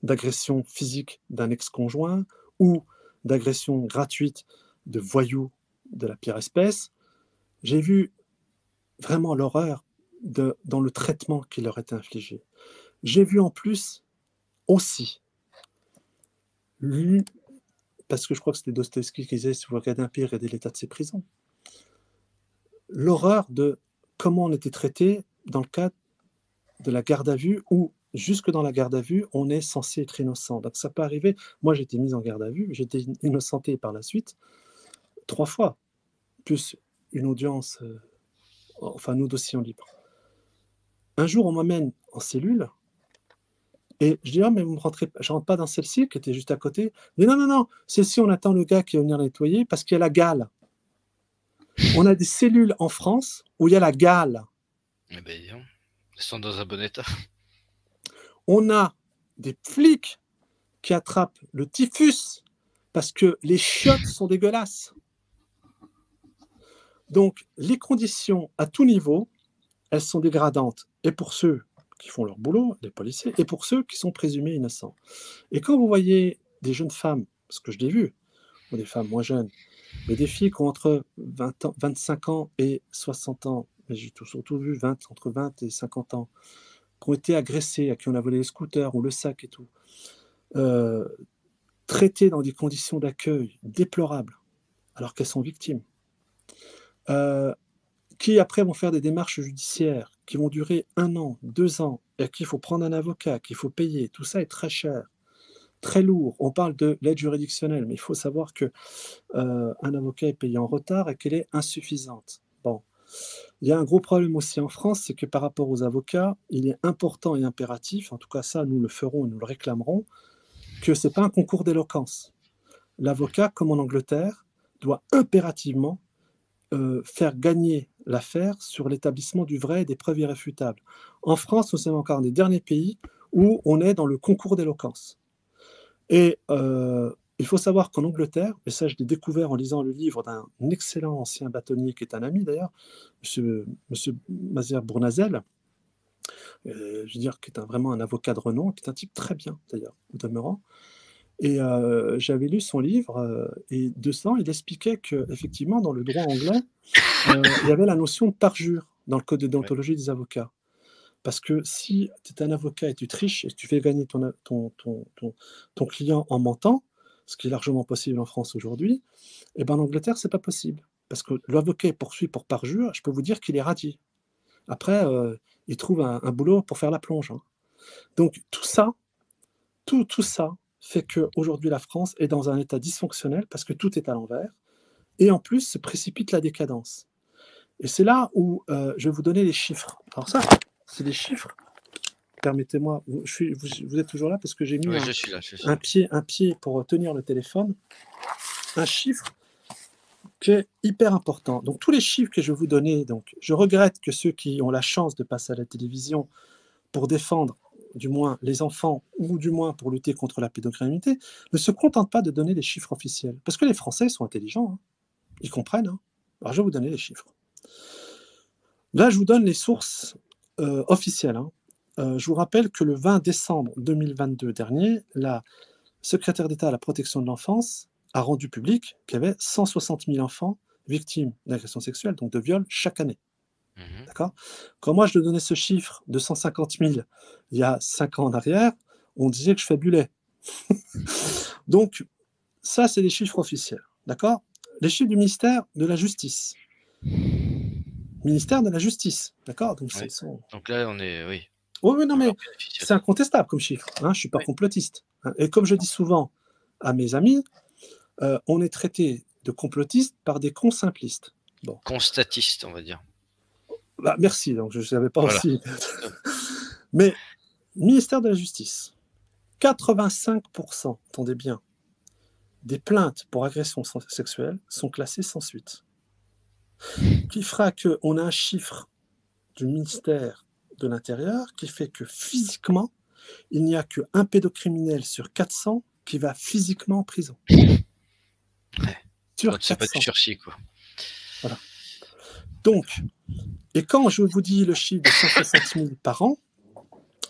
d'agression physique d'un ex-conjoint, ou d'agression gratuite de voyous de la pire espèce. J'ai vu vraiment l'horreur dans le traitement qui leur est infligé. J'ai vu en plus aussi, parce que je crois que c'était Dostoïevski qui disait « Si vous regardez un pays, regardez l'état de ses prisons », l'horreur de comment on était traité dans le cadre de la garde à vue, où jusque dans la garde à vue, on est censé être innocent. Donc ça peut arriver, moi j'ai été mis en garde à vue, j'ai été innocenté par la suite, 3 fois, plus une audience, enfin nous dossiers en libre. Un jour, on m'amène en cellule, et je dis, ah, mais vous me rentrez, je rentre pas dans celle-ci, qui était juste à côté. Mais non, non, non, celle-ci, on attend le gars qui va venir nettoyer parce qu'il y a la gale. On a des cellules en France où il y a la gale. Eh ben, ils sont dans un bon état. On a des flics qui attrapent le typhus parce que les chiottes sont dégueulasses. Donc, les conditions à tout niveau, elles sont dégradantes. Et pour ceux qui font leur boulot, les policiers, et pour ceux qui sont présumés innocents. Et quand vous voyez des jeunes femmes, parce que je l'ai vu, ou des femmes moins jeunes, mais des filles qui ont entre 25 ans et 60 ans, mais j'ai surtout vu entre 20 et 50 ans, qui ont été agressées, à qui on a volé les scooters ou le sac et tout, traitées dans des conditions d'accueil déplorables, alors qu'elles sont victimes, qui après vont faire des démarches judiciaires qui vont durer 1 an, 2 ans, et à qui il faut prendre un avocat, qu'il faut payer, tout ça est très cher, très lourd. On parle de l'aide juridictionnelle, mais il faut savoir que un avocat est payé en retard et qu'elle est insuffisante. Bon. Il y a un gros problème aussi en France, c'est que par rapport aux avocats, il est important et impératif, en tout cas ça nous le ferons et nous le réclamerons, que ce n'est pas un concours d'éloquence. L'avocat, comme en Angleterre, doit impérativement faire gagner l'affaire sur l'établissement du vrai et des preuves irréfutables. En France, nous sommes encore un des derniers pays où on est dans le concours d'éloquence. Et il faut savoir qu'en Angleterre, et ça je l'ai découvert en lisant le livre d'un excellent ancien bâtonnier qui est un ami d'ailleurs, monsieur Mazer Bournazel, je veux dire, qui est vraiment un avocat de renom, qui est un type très bien d'ailleurs, au demeurant. Et j'avais lu son livre, et dedans, il expliquait qu'effectivement, dans le droit anglais, il y avait la notion de parjure dans le code de déontologie des avocats. Parce que si tu es un avocat et tu triches et tu fais gagner ton client en mentant, ce qui est largement possible en France aujourd'hui, et ben en Angleterre, c'est pas possible. Parce que l'avocat est poursuivi pour parjure, je peux vous dire qu'il est radié. Après, il trouve un boulot pour faire la plonge. Hein. Donc tout ça fait qu'aujourd'hui la France est dans un état dysfonctionnel parce que tout est à l'envers. Et en plus, se précipite la décadence. Et c'est là où je vais vous donner les chiffres. Alors ça, c'est des chiffres. Permettez-moi, vous êtes toujours là parce que j'ai mis un pied pour tenir le téléphone. Un chiffre qui est hyper important. Donc tous les chiffres que je vais vous donner, donc, je regrette que ceux qui ont la chance de passer à la télévision pour défendre du moins les enfants, ou du moins pour lutter contre la pédocriminalité, ne se contentent pas de donner des chiffres officiels. Parce que les Français sont intelligents, hein. Ils comprennent. Hein. Alors je vais vous donner les chiffres. Là, je vous donne les sources officielles. Hein. Je vous rappelle que le 20 décembre 2022 dernier, la secrétaire d'État à la protection de l'enfance a rendu public qu'il y avait 160 000 enfants victimes d'agressions sexuelles, donc de viols, chaque année. Mhm. D'accord ? Quand moi je donnais ce chiffre de 150 000 il y a 5 ans en arrière, on disait que je fabulais. Donc, ça, c'est les chiffres officiels. D'accord ? Les chiffres du ministère de la Justice. Ministère de la Justice. D'accord ? Donc, Oui. sont... Donc là, on est, oui, Oui, oui, non, on mais bien officiel. c'est incontestable comme chiffre. Hein, je ne suis pas Oui. complotiste. Hein. Et comme je dis souvent à mes amis, on est traité de complotiste par des cons simplistes. Bon. Constatiste, on va dire. Bah, merci, donc je ne savais pas Voilà. aussi. Mais, ministère de la Justice, 85%, attendez bien, des plaintes pour agression sexuelle sont classées sans suite. Qui fera qu'on a un chiffre du ministère de l'Intérieur qui fait que physiquement, il n'y a qu'un pédocriminel sur 400 qui va physiquement en prison. Ouais. Sur C'est pas du 400. sursis, quoi. Voilà. Donc, et quand je vous dis le chiffre de 160 000 par an,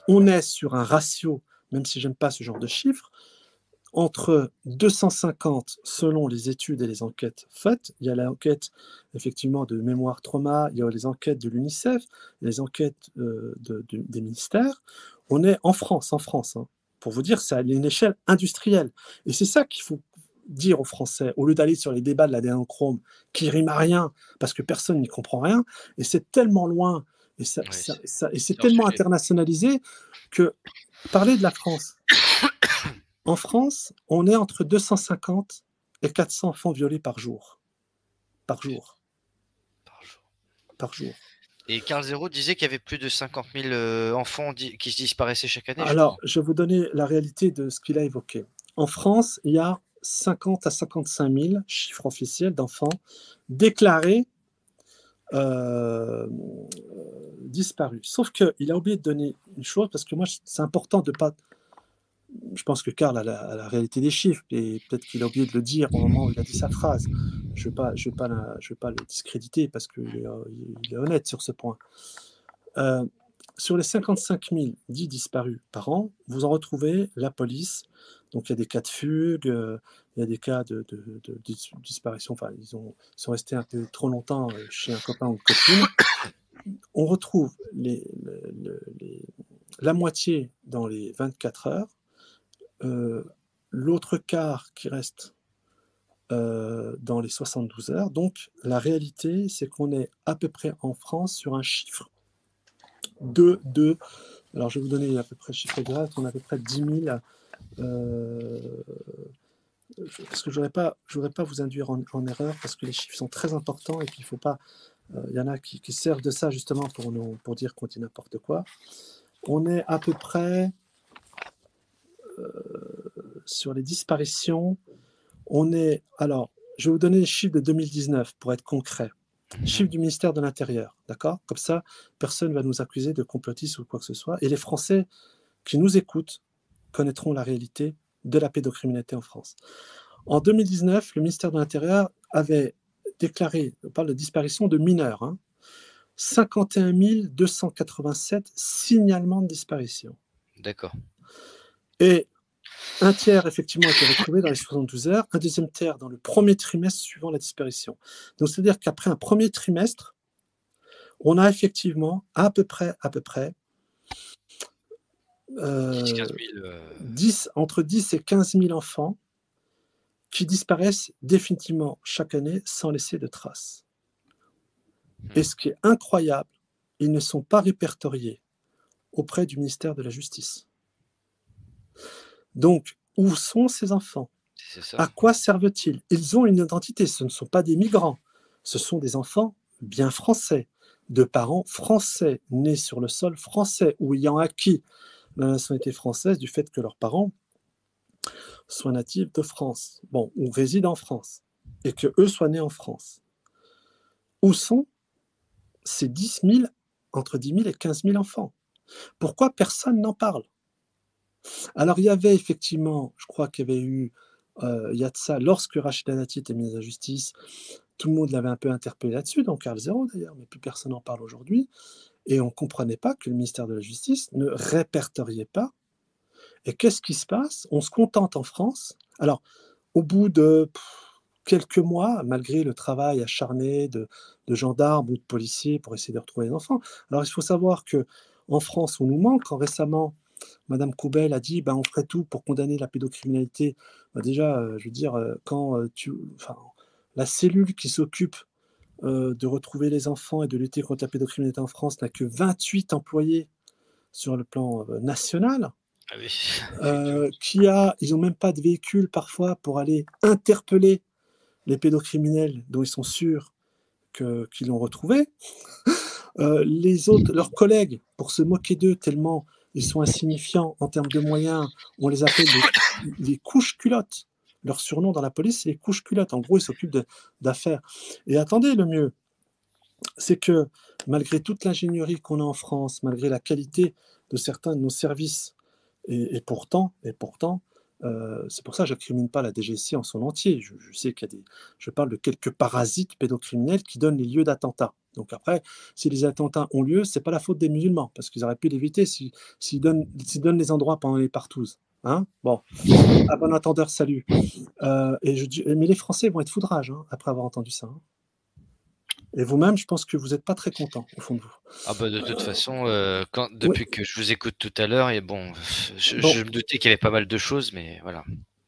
on est sur un ratio, même si j'aime pas ce genre de chiffre, entre 250 selon les études et les enquêtes faites. Il y a l'enquête effectivement de Mémoire Trauma, il y a les enquêtes de l'UNICEF, les enquêtes des ministères. On est en France, hein. Pour vous dire, c'est à une échelle industrielle. Et c'est ça qu'il faut dire aux Français, au lieu d'aller sur les débats de l'adénochrome qui riment à rien, parce que personne n'y comprend rien, et c'est tellement loin, et, c'est tellement internationalisé, que parler de la France, en France, on est entre 250 et 400 enfants violés par jour. Par jour. Par jour. Et Karl Zéro disait qu'il y avait plus de 50 000 enfants qui se disparaissaient chaque année, Alors, je vais vous donner la réalité de ce qu'il a évoqué. En France, il y a 50 à 55 000 chiffres officiels d'enfants déclarés disparus. Sauf qu'il a oublié de donner une chose, parce que moi, c'est important de ne pas... Je pense que Karl a la réalité des chiffres, et peut-être qu'il a oublié de le dire au moment où il a dit sa phrase. Je ne veux pas le discréditer, parce qu'il est honnête sur ce point. Sur les 55 000 dits disparus par an, vous en retrouvez la police. Donc il y a des cas de fugue, il y a des cas de disparition. Enfin, ils sont restés un peu trop longtemps chez un copain ou une copine. On retrouve la moitié dans les 24 heures. L'autre quart qui reste dans les 72 heures. Donc la réalité, c'est qu'on est à peu près en France sur un chiffre alors je vais vous donner à peu près le chiffre exact, on a à peu près 10 000. Parce que je ne voudrais pas vous induire en erreur, parce que les chiffres sont très importants et qu'il ne faut pas... Il y en a qui servent de ça justement pour dire qu'on dit n'importe quoi. On est à peu près sur les disparitions. Alors, je vais vous donner les chiffres de 2019 pour être concret. Chiffre du ministère de l'Intérieur, d'accord ? Comme ça, personne ne va nous accuser de complotisme ou quoi que ce soit. Et les Français qui nous écoutent connaîtront la réalité de la pédocriminalité en France. En 2019, le ministère de l'Intérieur avait déclaré, on parle de disparition de mineurs, 51 287 signalements de disparition. D'accord. Et un tiers, effectivement, a été retrouvé dans les 72 heures, un deuxième tiers dans le premier trimestre suivant la disparition. Donc, c'est-à-dire qu'après un premier trimestre, on a effectivement à peu près 10, entre 10 et 15 000 enfants qui disparaissent définitivement chaque année sans laisser de traces. Et ce qui est incroyable, ils ne sont pas répertoriés auprès du ministère de la Justice. Donc, où sont ces enfants ? À quoi servent-ils ? Ils ont une identité, ce ne sont pas des migrants, ce sont des enfants bien français, de parents français, nés sur le sol français, ou ayant acquis la nationalité française du fait que leurs parents soient natifs de France, ou résident en France, et qu'eux soient nés en France. Où sont ces 10 000, entre 10 000 et 15 000 enfants ? Pourquoi personne n'en parle ? Alors, il y avait effectivement, je crois qu'il y avait eu, il y a de ça, lorsque Rachida Dati était mise en justice, tout le monde l'avait un peu interpellé là-dessus, donc Carl Zéro d'ailleurs, mais plus personne n'en parle aujourd'hui. Et on ne comprenait pas que le ministère de la Justice ne répertoriait pas. Et qu'est-ce qui se passe? On se contente en France. Alors, au bout de quelques mois, malgré le travail acharné de gendarmes ou de policiers pour essayer de retrouver les enfants. Alors, il faut savoir que en France, on nous manque. Quand récemment, Madame Coubel a dit ben, on ferait tout pour condamner la pédocriminalité. Ben déjà, je veux dire, quand la cellule qui s'occupe de retrouver les enfants et de lutter contre la pédocriminalité en France n'a que 28 employés sur le plan national. Ah oui, effectivement. Ils n'ont même pas de véhicule parfois pour aller interpeller les pédocriminels dont ils sont sûrs qu'ils l'ont retrouvé. Les autres, leurs collègues, pour se moquer d'eux tellement ils sont insignifiants en termes de moyens, on les appelle les couches-culottes. Leur surnom dans la police, c'est les couches-culottes. En gros, ils s'occupent d'affaires. Et attendez, le mieux, c'est que malgré toute l'ingénierie qu'on a en France, malgré la qualité de certains de nos services, et pourtant, c'est pour ça que je n'incrimine pas la DGSI en son entier. Je sais qu'il y a je parle de quelques parasites pédocriminels qui donnent les lieux d'attentats. Donc après, si les attentats ont lieu, c'est pas la faute des musulmans, parce qu'ils auraient pu l'éviter s'ils donnent les endroits pendant les partouzes. Hein, bon, à bon entendeur, salut. Mais les Français vont être foudrages après avoir entendu ça. Hein. Et vous-même, je pense que vous n'êtes pas très content, au fond de vous. Ah bah de toute façon, depuis que je vous écoute tout à l'heure, et bon, je me doutais qu'il y avait pas mal de choses, mais voilà.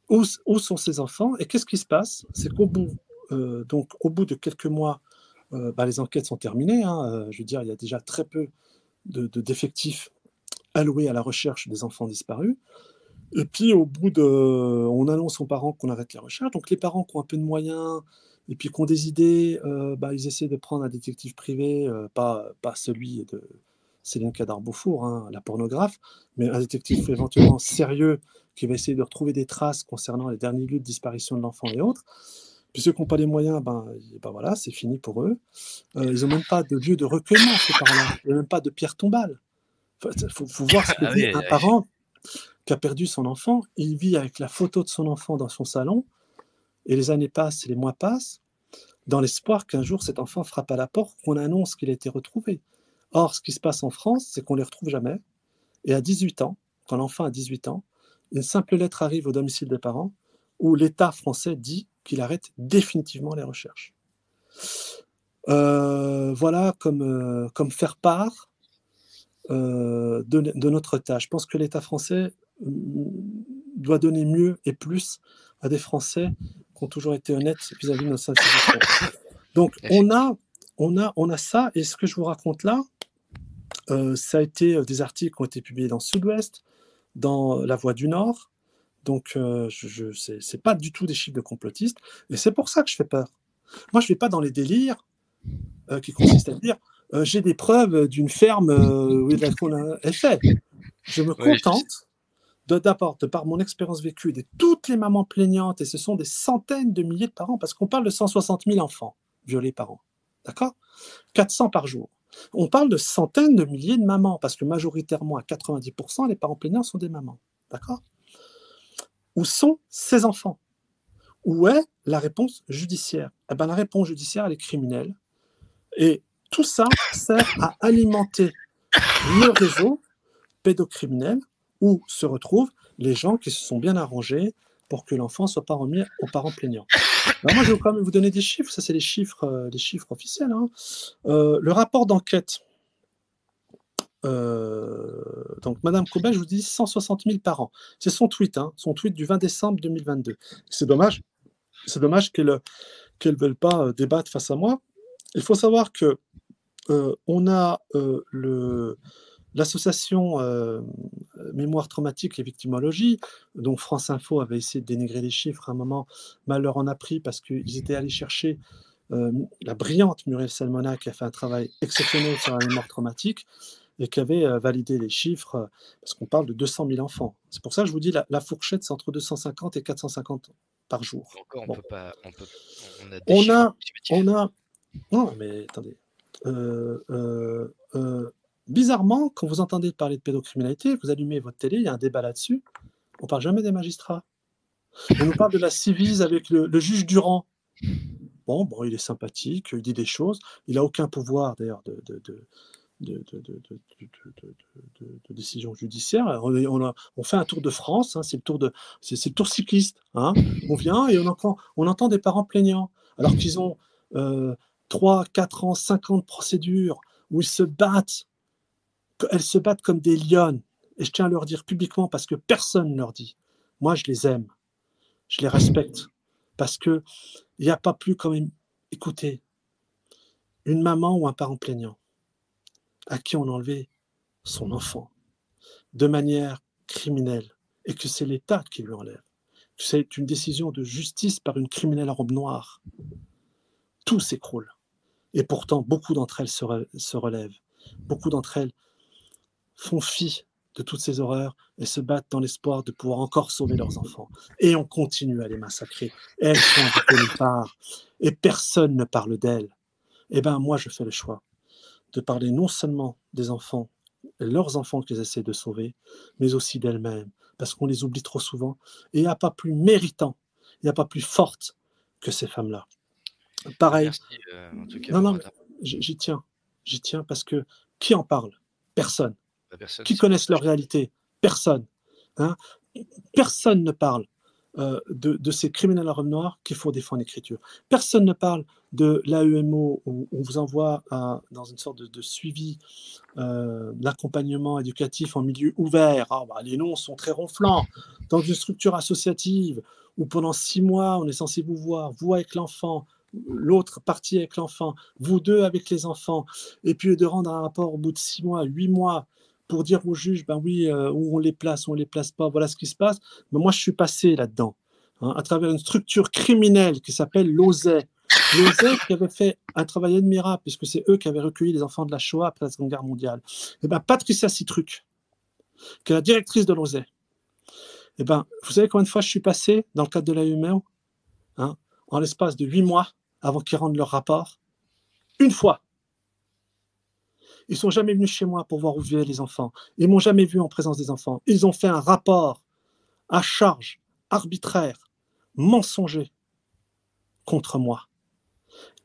Où sont ces enfants? Et qu'est-ce qui se passe? C'est qu'au bout, au bout de quelques mois, les enquêtes sont terminées. Hein, je veux dire, il y a déjà très peu d'effectifs alloués à la recherche des enfants disparus. Et puis, on annonce aux parents qu'on arrête les recherches. Donc, les parents qui ont un peu de moyens et puis qui ont des idées, ils essaient de prendre un détective privé, pas celui de Céline Cadar-Beaufour, hein, la pornographe, mais un détective éventuellement sérieux qui va essayer de retrouver des traces concernant les derniers lieux de disparition de l'enfant et autres. Puis ceux qui n'ont pas les moyens, voilà, c'est fini pour eux. Ils n'ont même pas de lieu de recueillement, ces parents-là. Il n'y a même pas de pierre tombale. Il faut voir ce que dit un parent qui a perdu son enfant. Il vit avec la photo de son enfant dans son salon, et les années passent et les mois passent, dans l'espoir qu'un jour cet enfant frappe à la porte, qu'on annonce qu'il a été retrouvé. Or, ce qui se passe en France, c'est qu'on ne les retrouve jamais. Et à 18 ans, quand l'enfant a 18 ans, une simple lettre arrive au domicile des parents où l'État français dit qu'il arrête définitivement les recherches. Voilà comme faire part de notre tâche. Je pense que l'État français doit donner mieux et plus à des Français qui ont toujours été honnêtes vis-à-vis de nos institutions. Donc, on a ça, et ce que je vous raconte là, ça a été des articles qui ont été publiés dans Sud-Ouest, dans La Voix du Nord. Donc, c'est pas du tout des chiffres de complotistes, et c'est pour ça que je fais peur. Moi, je ne vais pas dans les délires qui consistent à dire j'ai des preuves d'une ferme où qu'on a fait. Je me contente de par mon expérience vécue, de toutes les mamans plaignantes, et ce sont des centaines de milliers de parents, parce qu'on parle de 160 000 enfants violés par an. D'accord? 400 par jour. On parle de centaines de milliers de mamans, parce que majoritairement, à 90%, les parents plaignants sont des mamans. D'accord? Où sont ces enfants? Où est la réponse judiciaire? La réponse judiciaire, elle est criminelle. Et tout ça sert à alimenter le réseau pédocriminel où se retrouvent les gens qui se sont bien arrangés pour que l'enfant ne soit pas remis aux parents plaignants. Alors moi, je vais quand même vous donner des chiffres. Ça, c'est les chiffres officiels. Hein. Le rapport d'enquête. Donc, Madame Coubet, je vous dis 160 000 par an. C'est son tweet du 20 décembre 2022. C'est dommage qu'elle ne veuille pas débattre face à moi. Il faut savoir que on a l'association Mémoire traumatique et victimologie, dont France Info avait essayé de dénigrer les chiffres à un moment, mal leur en a pris parce qu'ils étaient allés chercher la brillante Muriel Salmona qui a fait un travail exceptionnel sur la mémoire traumatique et qui avait validé les chiffres, parce qu'on parle de 200 000 enfants. C'est pour ça que je vous dis la fourchette, c'est entre 250 et 450 par jour. Encore, on bon. peut pas. On a des chiffres non, mais attendez. bizarrement, quand vous entendez parler de pédocriminalité, vous allumez votre télé, il y a un débat là-dessus, on ne parle jamais des magistrats. On nous parle de la Civise avec le juge Durand. Bon, il est sympathique, il dit des choses, il n'a aucun pouvoir d'ailleurs de décision judiciaire. On fait un tour de France, hein, c'est le tour cycliste. Hein. On vient et on entend des parents plaignants, alors qu'ils ont 3, 4 ans, 5 ans de procédure, où ils se battent. Elles se battent comme des lionnes. Et je tiens à leur dire publiquement, parce que personne ne leur dit. Moi, je les aime, je les respecte, parce qu'il n'y a pas plus quand même, écoutez, une maman ou un parent plaignant à qui on a enlevé son enfant de manière criminelle et que c'est l'État qui lui enlève, que c'est une décision de justice par une criminelle en robe noire, tout s'écroule. Et pourtant, beaucoup d'entre elles se relèvent. Beaucoup d'entre elles font fi de toutes ces horreurs et se battent dans l'espoir de pouvoir encore sauver leurs enfants. Et on continue à les massacrer. Et elles sont de nulle part. Et personne ne parle d'elles. Eh bien, moi, je fais le choix de parler non seulement des enfants, leurs enfants qu'ils essaient de sauver, mais aussi d'elles-mêmes, parce qu'on les oublie trop souvent. Et il n'y a pas plus méritant, il n'y a pas plus forte que ces femmes-là. Pareil. Merci, en tout cas, non, j'y tiens parce que qui en parle? Personne. Qui connaissent leur réalité? Personne. Hein? Personne ne parle de ces criminels en robe noire qu'il faut défendre l'écriture. Personne ne parle de l'AEMO où on vous envoie dans une sorte de suivi d'accompagnement éducatif en milieu ouvert. Les noms sont très ronflants. Dans une structure associative où pendant 6 mois, on est censé vous voir, vous avec l'enfant, l'autre partie avec l'enfant, vous deux avec les enfants, et puis de rendre un rapport au bout de 6 mois, 8 mois, pour dire au juge, ben oui, où on les place, où on les place pas, voilà ce qui se passe. Mais moi, je suis passé là-dedans, hein, à travers une structure criminelle qui s'appelle l'OSEI. L'OSEI qui avait fait un travail admirable, puisque c'est eux qui avaient recueilli les enfants de la Shoah après la Seconde Guerre mondiale. Et ben, Patricia Citruc, qui est la directrice de l'OSEI, et ben, vous savez combien de fois je suis passé dans le cadre de l'AEMO, hein, en l'espace de 8 mois avant qu'ils rendent leur rapport? Une fois. Ils ne sont jamais venus chez moi pour voir où vivaient les enfants. Ils ne m'ont jamais vu en présence des enfants. Ils ont fait un rapport à charge, arbitraire, mensonger contre moi.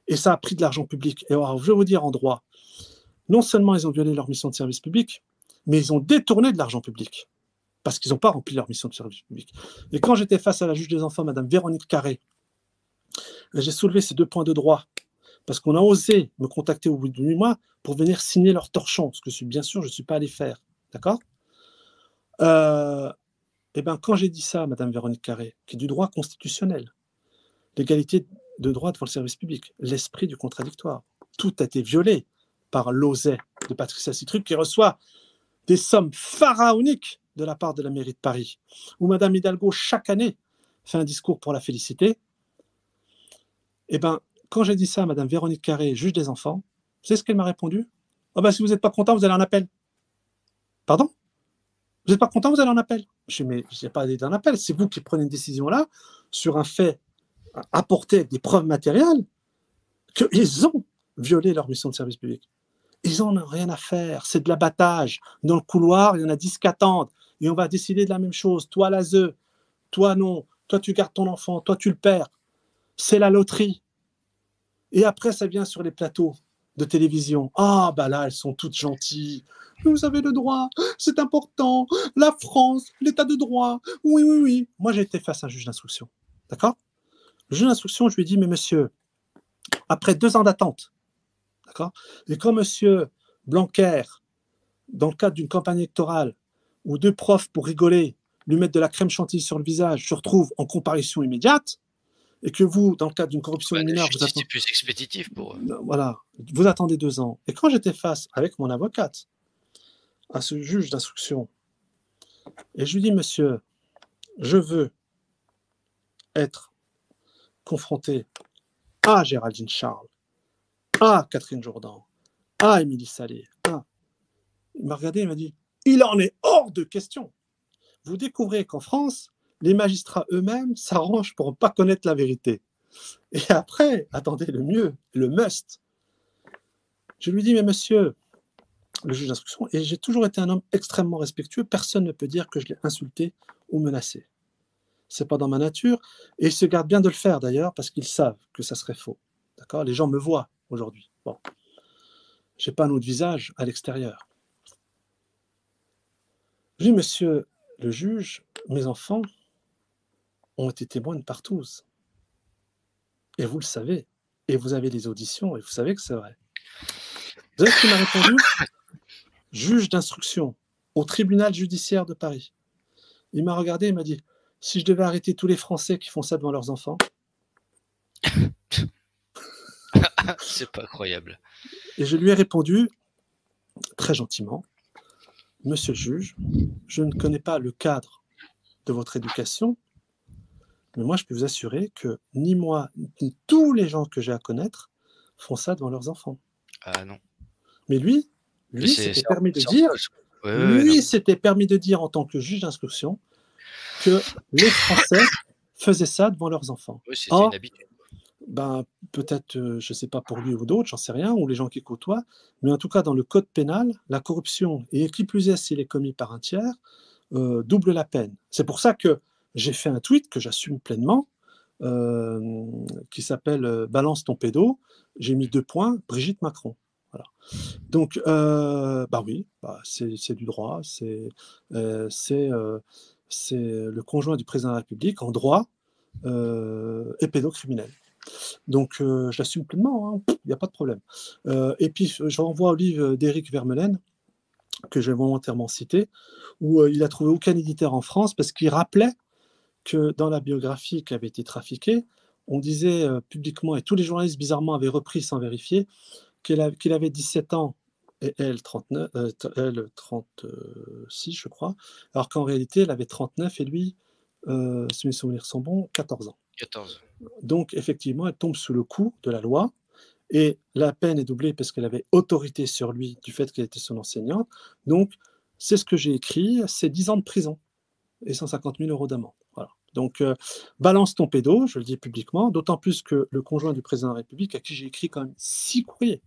Et ça a pris de l'argent public. Et alors, je vais vous dire en droit, non seulement ils ont violé leur mission de service public, mais ils ont détourné de l'argent public parce qu'ils n'ont pas rempli leur mission de service public. Et quand j'étais face à la juge des enfants, Madame Véronique Carré, j'ai soulevé ces 2 points de droit parce qu'on a osé me contacter au bout de 8 mois pour venir signer leur torchon, ce que bien sûr je ne suis pas allé faire. D'accord ? Et bien, quand j'ai dit ça à Mme Véronique Carré, qui est du droit constitutionnel, l'égalité de droit devant le service public, l'esprit du contradictoire, tout a été violé par l'OSEI de Patricia Citruc, qui reçoit des sommes pharaoniques de la part de la mairie de Paris, où Mme Hidalgo, chaque année, fait un discours pour la féliciter. Et bien, quand j'ai dit ça à Mme Véronique Carré, juge des enfants, vous savez ce qu'elle m'a répondu? Si vous n'êtes pas content, vous allez en appel. Pardon? Vous n'êtes pas content, vous allez en appel. Je dis, mais je n'ai pas allé en appel, c'est vous qui prenez une décision là sur un fait apporté avec des preuves matérielles qu'ils ont violé leur mission de service public. Ils n'en ont rien à faire, c'est de l'abattage. Dans le couloir, il y en a 10 qui attendent et on va décider de la même chose. Toi, l'ASE, toi, non. Toi, tu gardes ton enfant, toi, tu le perds. C'est la loterie. Et après, ça vient sur les plateaux de télévision. Là, elles sont toutes gentilles. Vous avez le droit, c'est important. La France, l'état de droit. Oui, oui, oui. Moi, j'ai été face à un juge d'instruction. D'accord? Le juge d'instruction, je lui ai dit, mais monsieur, après 2 ans d'attente, d'accord? Et quand monsieur Blanquer, dans le cadre d'une campagne électorale, où 2 profs, pour rigoler, lui mettent de la crème chantilly sur le visage, se retrouvent en comparution immédiate, et que vous, dans le cadre d'une corruption mineure, vous attendez plus expéditif pour eux. Voilà, vous attendez 2 ans. Et quand j'étais face avec mon avocate à ce juge d'instruction, et je lui dis, monsieur, je veux être confronté à Géraldine Charles, à Catherine Jourdan, à Émilie Salé. Il m'a regardé, il m'a dit, il en est hors de question. Vous découvrez qu'en France, les magistrats eux-mêmes s'arrangent pour ne pas connaître la vérité. Et après, attendez, le mieux, le must. Je lui dis, mais monsieur, le juge d'instruction, et j'ai toujours été un homme extrêmement respectueux. Personne ne peut dire que je l'ai insulté ou menacé. C'est pas dans ma nature, et ils se gardent bien de le faire d'ailleurs, parce qu'ils savent que ça serait faux. D'accord? Les gens me voient aujourd'hui. Bon, j'ai pas un autre visage à l'extérieur. Je dis, monsieur le juge, mes enfants ont été témoins de partouze. Et vous le savez. Et vous avez les auditions, et vous savez que c'est vrai. Vous savez ce qu'il m'a répondu? Juge d'instruction au tribunal judiciaire de Paris. Il m'a regardé et m'a dit, si je devais arrêter tous les Français qui font ça devant leurs enfants. C'est pas croyable. Et je lui ai répondu, très gentiment, monsieur le juge, je ne connais pas le cadre de votre éducation, mais moi je peux vous assurer que ni moi, ni tous les gens que j'ai à connaître font ça devant leurs enfants. Ah non. Mais lui s'était permis de dire, lui s'était permis de dire en tant que juge d'instruction que les Français faisaient ça devant leurs enfants. Oui, c'était une habitude. Ben, peut-être, je ne sais pas pour lui ou d'autres, j'en sais rien, ou les gens qui côtoient, mais en tout cas, dans le code pénal, la corruption, et qui plus est s'il est commis par un tiers, double la peine. C'est pour ça que j'ai fait un tweet que j'assume pleinement, qui s'appelle Balance ton pédo. J'ai mis 2 points, Brigitte Macron. Voilà. Donc, bah oui, bah c'est du droit, c'est le conjoint du président de la République en droit et pédocriminel. Donc, je l'assume pleinement, il n'y a pas de problème. Et puis, je renvoie au livre d'Éric Vermeulen, que je vais volontairement citer, où il n'a trouvé aucun éditeur en France, parce qu'il rappelait que dans la biographie qui avait été trafiquée, on disait publiquement, et tous les journalistes bizarrement avaient repris sans vérifier, qu'il avait 17 ans et elle 36, je crois, alors qu'en réalité, elle avait 39 et lui, si mes souvenirs sont bons, 14 ans. 14. Donc, effectivement, elle tombe sous le coup de la loi, et la peine est doublée parce qu'elle avait autorité sur lui du fait qu'elle était son enseignante. Donc, c'est ce que j'ai écrit, c'est 10 ans de prison et 150 000 € d'amende. Voilà. Donc, balance ton pédo, je le dis publiquement, d'autant plus que le conjoint du président de la République, à qui j'ai écrit quand même 6 courriers,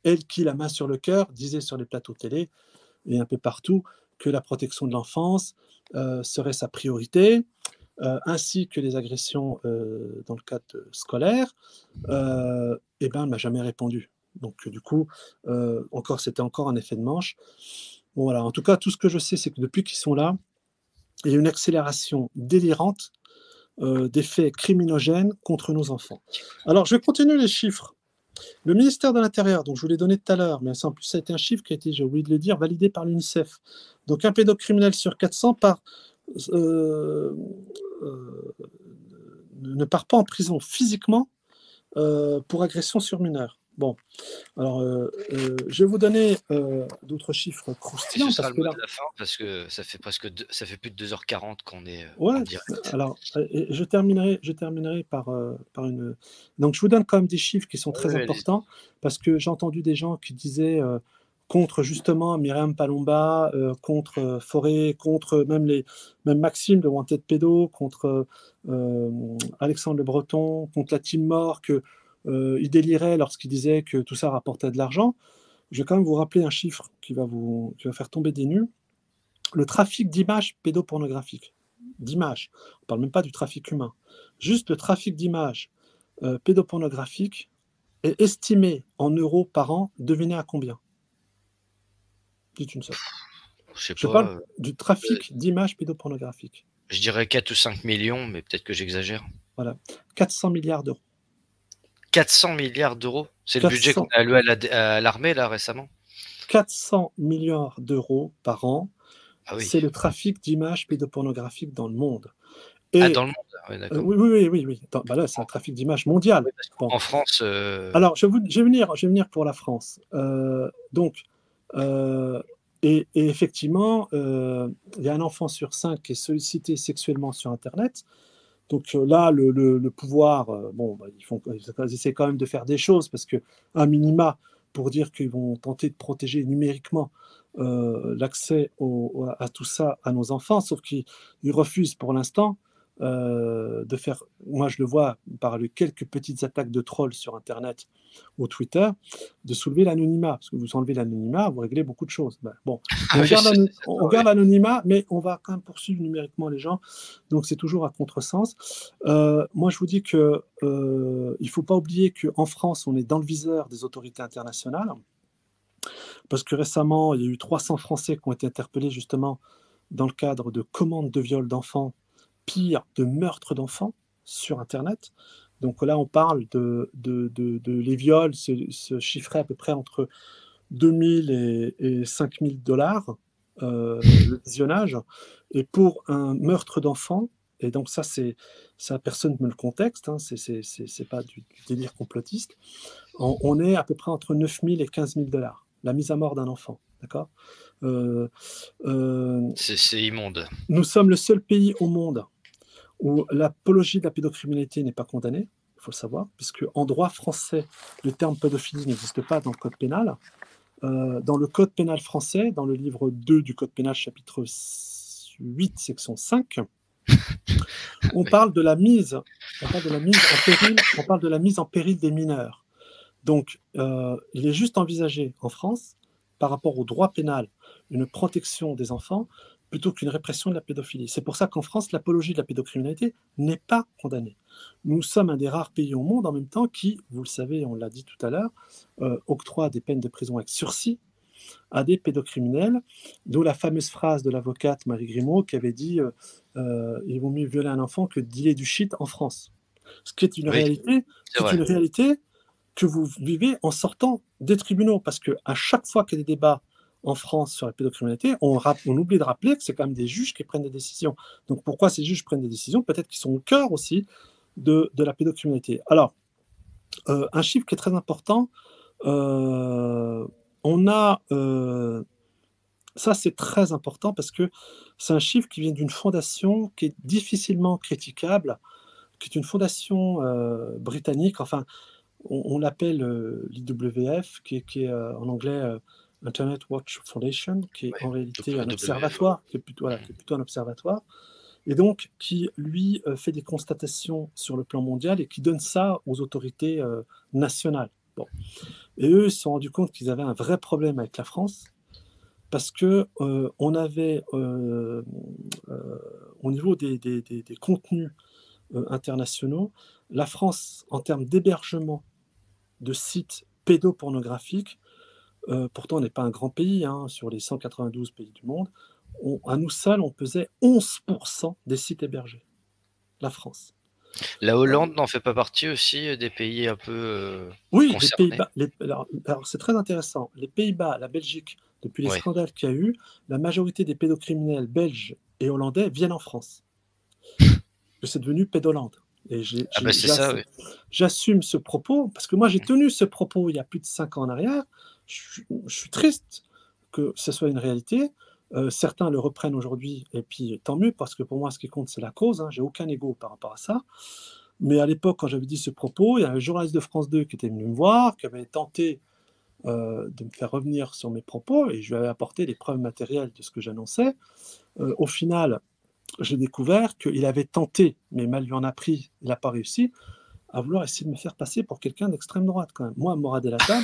elle qui, la main sur le cœur, disait sur les plateaux télé et un peu partout que la protection de l'enfance serait sa priorité, ainsi que les agressions dans le cadre scolaire, et ben, elle m'a jamais répondu. Donc, du coup, c'était encore un effet de manche. Bon, voilà. En tout cas, tout ce que je sais, c'est que depuis qu'ils sont là, il y a une accélération délirante des faits criminogènes contre nos enfants. Alors, je vais continuer les chiffres. Le ministère de l'Intérieur, donc je vous l'ai donné tout à l'heure, mais en plus, ça a été un chiffre qui a été, j'ai oublié de le dire, validé par l'UNICEF. Donc, un pédocriminel sur 400 ne part pas en prison physiquement pour agression sur mineur. Bon, alors je vais vous donner d'autres chiffres croustillants. Et ce sera le mot de la fin, parce que ça fait plus de 2h40 qu'on est en direct. Alors, je terminerai par une... Donc, je vous donne quand même des chiffres qui sont très importants, parce que j'ai entendu des gens qui disaient contre justement Myriam Palomba, contre Fauré, contre même Maxime de Wanted Pédo, contre Alexandre Le Breton, contre la Team Mort, qu'il délirait lorsqu'il disait que tout ça rapportait de l'argent. Je vais quand même vous rappeler un chiffre qui va faire tomber des nues. Le trafic d'images pédopornographiques. D'images. On ne parle même pas du trafic humain. Juste le trafic d'images pédopornographiques est estimé en euros par an. Devinez à combien? Dites une seule. Je parle du trafic d'images pédopornographiques. Je dirais 4 ou 5 millions, mais peut-être que j'exagère. Voilà. 400 milliards d'euros. 400 milliards d'euros? C'est le budget qu'on a alloué à l'armée, là, récemment? 400 milliards d'euros par an. Ah oui. C'est le trafic d'images pédopornographiques dans le monde. Et, dans le monde, oui, d'accord. Oui. Là, c'est un trafic d'images mondial. Oui, en France... Alors, je vais venir pour la France. Et effectivement, il y a un enfant sur 5 qui est sollicité sexuellement sur Internet. Donc là, le pouvoir, ils essaient quand même de faire des choses, parce qu'à minima, pour dire qu'ils vont tenter de protéger numériquement l'accès à tout ça à nos enfants, sauf qu'ils refusent pour l'instant de faire, moi je le vois par les quelques petites attaques de trolls sur Internet ou Twitter, de soulever l'anonymat. Parce que vous enlevez l'anonymat, vous réglez beaucoup de choses. Ben, bon, Ah oui, on garde l'anonymat, mais on va quand même poursuivre numériquement les gens. Donc c'est toujours à contresens. Moi je vous dis que il ne faut pas oublier qu'en France, on est dans le viseur des autorités internationales. Parce que récemment, il y a eu 300 Français qui ont été interpellés justement dans le cadre de commandes de viol d'enfants, pire, de meurtres d'enfants sur Internet. Donc là, on parle les viols se chiffraient à peu près entre 2000 et 5000 dollars le visionnage. Et pour un meurtre d'enfant, et donc ça, personne ne me le contexte, hein, c'est pas du délire complotiste, on est à peu près entre 9000 et 15 000 dollars, la mise à mort d'un enfant. D'accord. C'est immonde. Nous sommes le seul pays au monde où l'apologie de la pédocriminalité n'est pas condamnée, il faut le savoir, puisque en droit français, le terme pédophilie n'existe pas dans le code pénal. Dans le code pénal français, dans le livre 2 du code pénal, chapitre 8, section 5, on parle de la mise en péril des mineurs. Donc, il est juste envisagé en France, par rapport au droit pénal, une protection des enfants plutôt qu'une répression de la pédophilie. C'est pour ça qu'en France, l'apologie de la pédocriminalité n'est pas condamnée. Nous sommes un des rares pays au monde, en même temps, qui, vous le savez, on l'a dit tout à l'heure, octroie des peines de prison avec sursis à des pédocriminels, d'où la fameuse phrase de l'avocate Marie Grimaud qui avait dit il vaut mieux violer un enfant que de dealer du shit en France. Ce qui est une réalité, une réalité que vous vivez en sortant des tribunaux, parce qu'à chaque fois qu'il y a des débats en France sur la pédocriminalité, on oublie de rappeler que c'est quand même des juges qui prennent des décisions. Donc pourquoi ces juges prennent des décisions? Peut-être qu'ils sont au cœur aussi de la pédocriminalité. Alors, un chiffre qui est très important, on a... ça, c'est très important parce que c'est un chiffre qui vient d'une fondation qui est difficilement critiquable, qui est une fondation britannique, enfin, on l'appelle l'IWF, qui est en anglais Internet Watch Foundation, qui est en réalité un observatoire, qui est plutôt un observatoire, et donc qui, lui, fait des constatations sur le plan mondial et qui donne ça aux autorités nationales. Bon. Et eux, ils se sont rendus compte qu'ils avaient un vrai problème avec la France, parce que on avait, au niveau des contenus internationaux, la France, en termes d'hébergement de sites pédopornographiques, pourtant on n'est pas un grand pays, hein, sur les 192 pays du monde, à nous seuls, on pesait 11% des sites hébergés, la France. La Hollande n'en fait pas partie aussi des pays un peu oui, concernés? les Pays-Bas, alors c'est très intéressant, les Pays-Bas, la Belgique, depuis les scandales qu'il y a eu, la majorité des pédocriminels belges et hollandais viennent en France. C'est devenu Pédolande. Et j'assume ce propos, parce que moi j'ai tenu ce propos il y a plus de 5 ans en arrière. Je suis triste que ce soit une réalité. Certains le reprennent aujourd'hui, et puis tant mieux, parce que pour moi ce qui compte c'est la cause, hein. J'ai aucun ego par rapport à ça. Mais à l'époque, quand j'avais dit ce propos, il y a un journaliste de France 2 qui était venu me voir, qui avait tenté de me faire revenir sur mes propos, et je lui avais apporté les preuves matérielles de ce que j'annonçais. Au final, j'ai découvert qu'il avait tenté, mais mal lui en a pris, il n'a pas réussi, à vouloir essayer de me faire passer pour quelqu'un d'extrême droite, quand même. Moi, Morad El Hattab,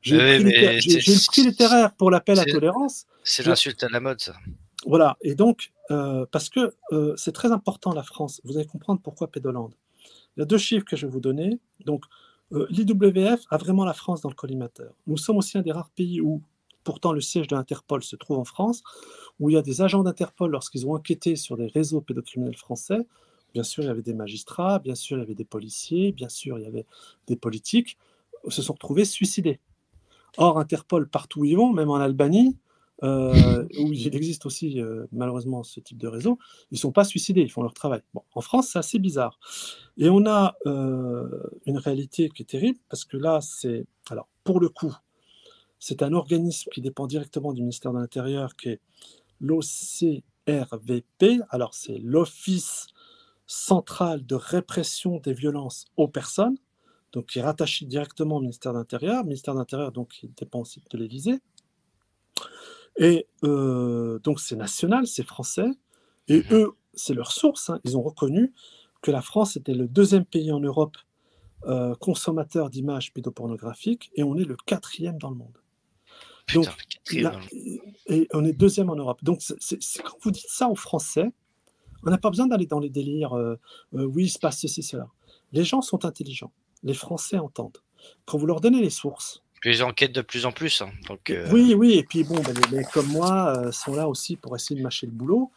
j'ai le prix littéraire pour l'appel à tolérance. C'est l'insulte à la mode, ça. Voilà, et donc, parce que c'est très important, la France. Vous allez comprendre pourquoi Pédolande. Il y a 2 chiffres que je vais vous donner. Donc, l'IWF a vraiment la France dans le collimateur. Nous sommes aussi un des rares pays où, pourtant, le siège de l'Interpol se trouve en France, où il y a des agents d'Interpol, lorsqu'ils ont enquêté sur des réseaux pédocriminels français, bien sûr, il y avait des magistrats, bien sûr, il y avait des policiers, bien sûr, il y avait des politiques, se sont retrouvés suicidés. Or, Interpol, partout où ils vont, même en Albanie, où il existe aussi malheureusement ce type de réseau, ils ne sont pas suicidés, ils font leur travail. Bon, en France, c'est assez bizarre. Et on a une réalité qui est terrible, parce que là, alors, pour le coup, c'est un organisme qui dépend directement du ministère de l'Intérieur, qui est l'OCRVP. Alors, c'est l'Office central de répression des violences aux personnes, donc qui est rattaché directement au ministère de l'Intérieur. Le ministère de l'Intérieur, donc, qui dépend aussi de l'Élysée. Et donc, c'est national, c'est français. Et eux, c'est leur source, hein. Ils ont reconnu que la France était le 2e pays en Europe consommateur d'images pédopornographiques et on est le 4e dans le monde. Putain, Donc, et on est 2e en Europe. Donc, quand vous dites ça aux Français, on n'a pas besoin d'aller dans les délires, oui, il se passe ceci, cela. Les gens sont intelligents. Les Français entendent. Quand vous leur donnez les sources. Puis ils enquêtent de plus en plus. Hein, donc, oui, et puis bon, les comme moi sont là aussi pour essayer de mâcher le boulot.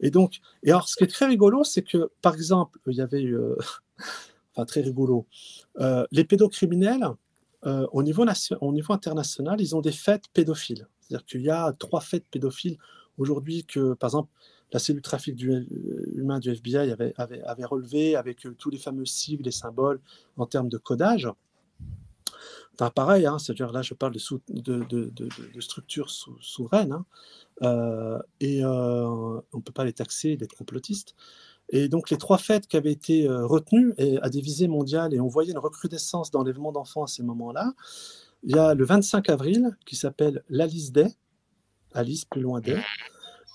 Et donc, alors, ce qui est très rigolo, c'est que, par exemple, il y avait eu, enfin très rigolo, les pédocriminels, au niveau international, ils ont des fêtes pédophiles. C'est-à-dire qu'il y a 3 fêtes pédophiles aujourd'hui que, par exemple, la cellule trafic humain du FBI avait relevé avec tous les fameux sigles et symboles en termes de codage. Enfin, pareil, hein, c'est-à-dire là je parle de structures souveraines, hein, et on ne peut pas les taxer d'être complotistes. Et donc les 3 fêtes qui avaient été retenues à des visées mondiales, et on voyait une recrudescence d'enlèvement d'enfants à ces moments-là. Il y a le 25 avril qui s'appelle l'Alice Day, Alice plus loin Day.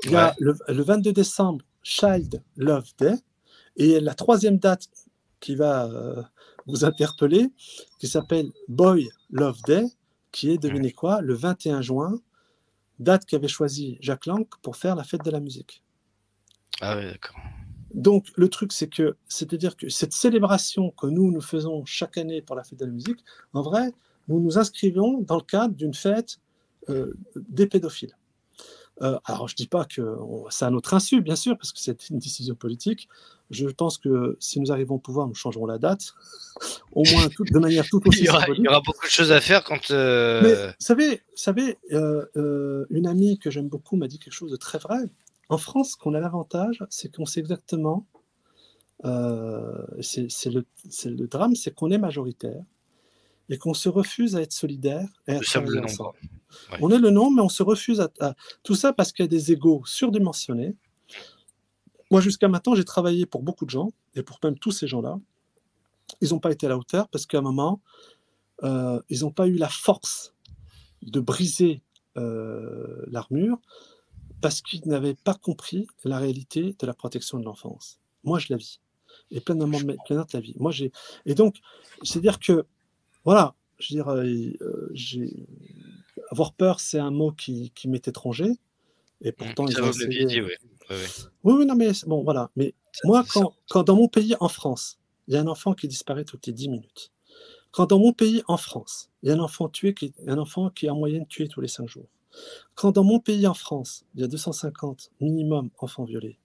Il y a le 22 décembre, Child Love Day, et la 3e date qui va vous interpeller, qui s'appelle Boy Love Day, qui est, devinez quoi, le 21 juin, date qu'avait choisi Jack Lang pour faire la fête de la musique. Ah oui, d'accord. Donc, le truc, c'est-à-dire que cette célébration que nous faisons chaque année pour la fête de la musique, en vrai, nous nous inscrivons dans le cadre d'une fête des pédophiles. Alors, je ne dis pas que c'est à notre insu, bien sûr, parce que c'est une décision politique. Je pense que si nous arrivons au pouvoir, nous changerons la date, au moins de manière tout aussi symbolique. Il y aura beaucoup de choses à faire quand... Mais vous savez, une amie que j'aime beaucoup m'a dit quelque chose de très vrai. En France, qu'on a l'avantage, c'est qu'on sait exactement... c'est le drame, c'est qu'on est majoritaire et qu'on se refuse à être solidaire et à travailler ensemble. Ouais. On est le nombre, mais on se refuse à tout ça parce qu'il y a des égos surdimensionnés. Moi, jusqu'à maintenant, j'ai travaillé pour beaucoup de gens, et pour même tous ces gens-là. Ils n'ont pas été à la hauteur parce qu'à un moment, ils n'ont pas eu la force de briser l'armure parce qu'ils n'avaient pas compris la réalité de la protection de l'enfance. Moi, je la vis. Et plein d'autres la vie. Moi, et donc, c'est-à-dire que, voilà, je veux dire, avoir peur, c'est un mot qui m'est étranger. Et pourtant, ils ont essayé... Oui, non, mais bon, voilà. Mais moi, quand dans mon pays, en France, il y a un enfant qui disparaît toutes les 10 minutes, quand dans mon pays, en France, il y a un enfant qui est en moyenne tué tous les 5 jours, quand dans mon pays, en France, il y a 250 minimum enfants violés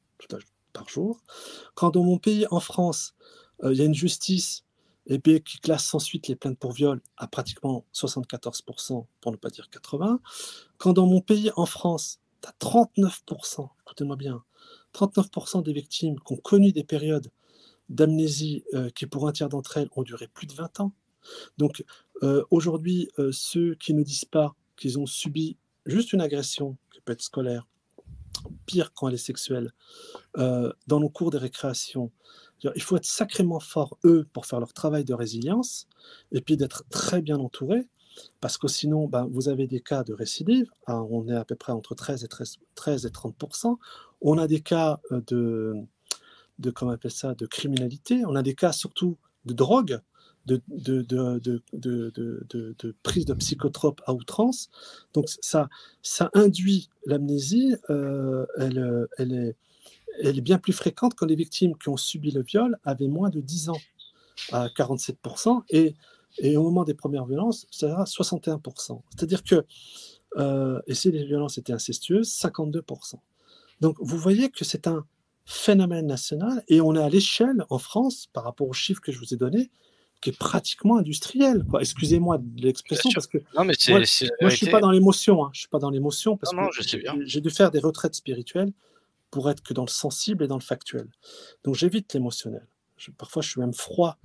par jour, quand dans mon pays, en France, il y a une justice qui classe sans suite les plaintes pour viol à pratiquement 74%, pour ne pas dire 80%, quand dans mon pays, en France, tu as 39%, écoutez-moi bien, 39% des victimes qui ont connu des périodes d'amnésie qui, pour un tiers d'entre elles, ont duré plus de 20 ans. Donc, aujourd'hui, ceux qui ne disent pas qu'ils ont subi juste une agression, qui peut être scolaire, pire quand elle est sexuelle, dans le cours des récréations, il faut être sacrément fort, eux, pour faire leur travail de résilience, et puis d'être très bien entourés, parce que sinon, vous avez des cas de récidive, on est à peu près entre 13 et 30%, on a des cas comment on appelle ça, de criminalité, on a des cas surtout de drogue, de prise de psychotropes à outrance. Donc ça induit l'amnésie, elle est bien plus fréquente quand les victimes qui ont subi le viol avaient moins de 10 ans, à 47%, et au moment des premières violences, ça sera 61%. C'est-à-dire que, et si les violences étaient incestueuses, 52%. Donc vous voyez que c'est un phénomène national, et on est à l'échelle, en France, par rapport aux chiffres que je vous ai donnés, qui est pratiquement industriel, quoi. Excusez-moi de l'expression, parce que non, mais moi je ne suis pas dans l'émotion, hein. Je suis pas dans l'émotion, parce que j'ai dû faire des retraites spirituelles pour être que dans le sensible et dans le factuel. Donc j'évite l'émotionnel. Parfois je suis même froid.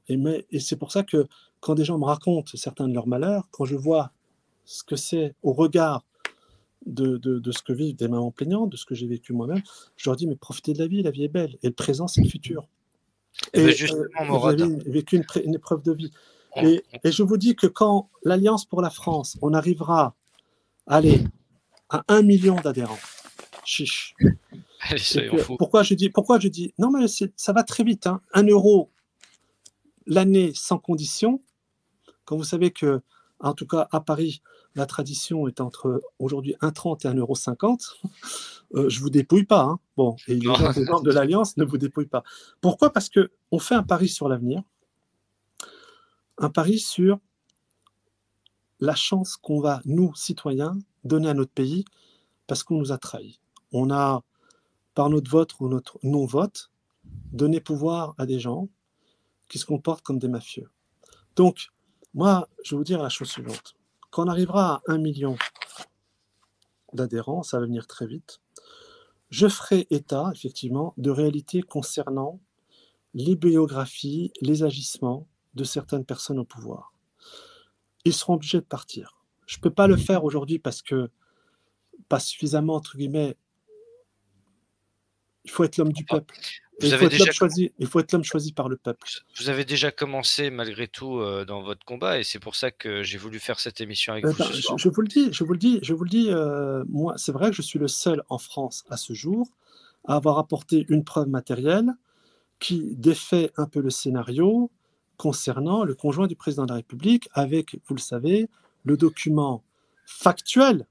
Et c'est pour ça que quand des gens me racontent certains de leurs malheurs, quand je vois ce que c'est au regard de ce que vivent des mamans plaignantes, de ce que j'ai vécu moi-même, je leur dis, mais profitez de la vie est belle, et le présent c'est le futur. Et vous avez vécu une épreuve de vie. Et je vous dis que quand l'Alliance pour la France, on arrivera à 1 million d'adhérents, chiche. Allez, Et soyons puis, fous. pourquoi je dis, non, mais ça va très vite. Hein. 1 euro l'année sans condition. Quand vous savez que, en tout cas à Paris, la tradition est entre aujourd'hui 1,30 et 1,50 €, je ne vous dépouille pas. Hein. Bon, et les Non. gens des membres de l'Alliance ne vous dépouillent pas. Pourquoi? Parce qu'on fait un pari sur l'avenir, un pari sur la chance qu'on va, nous, citoyens, donner à notre pays parce qu'on nous a trahis. On a, par notre vote ou notre non-vote, donné pouvoir à des gens qui se comportent comme des mafieux. Donc, moi, je vais vous dire la chose suivante. Quand on arrivera à 1 million d'adhérents, ça va venir très vite, je ferai état, effectivement, de réalités concernant les biographies, les agissements de certaines personnes au pouvoir. Ils seront obligés de partir. Je ne peux pas le faire aujourd'hui parce que pas suffisamment, entre guillemets, il faut être l'homme du peuple. Et il faut être l'homme choisi par le peuple. Vous avez déjà commencé malgré tout dans votre combat et c'est pour ça que j'ai voulu faire cette émission avec vous ce soir. Je vous le dis, moi, c'est vrai que je suis le seul en France à ce jour à avoir apporté une preuve matérielle qui défait un peu le scénario concernant le conjoint du président de la République avec, vous le savez, le document factuel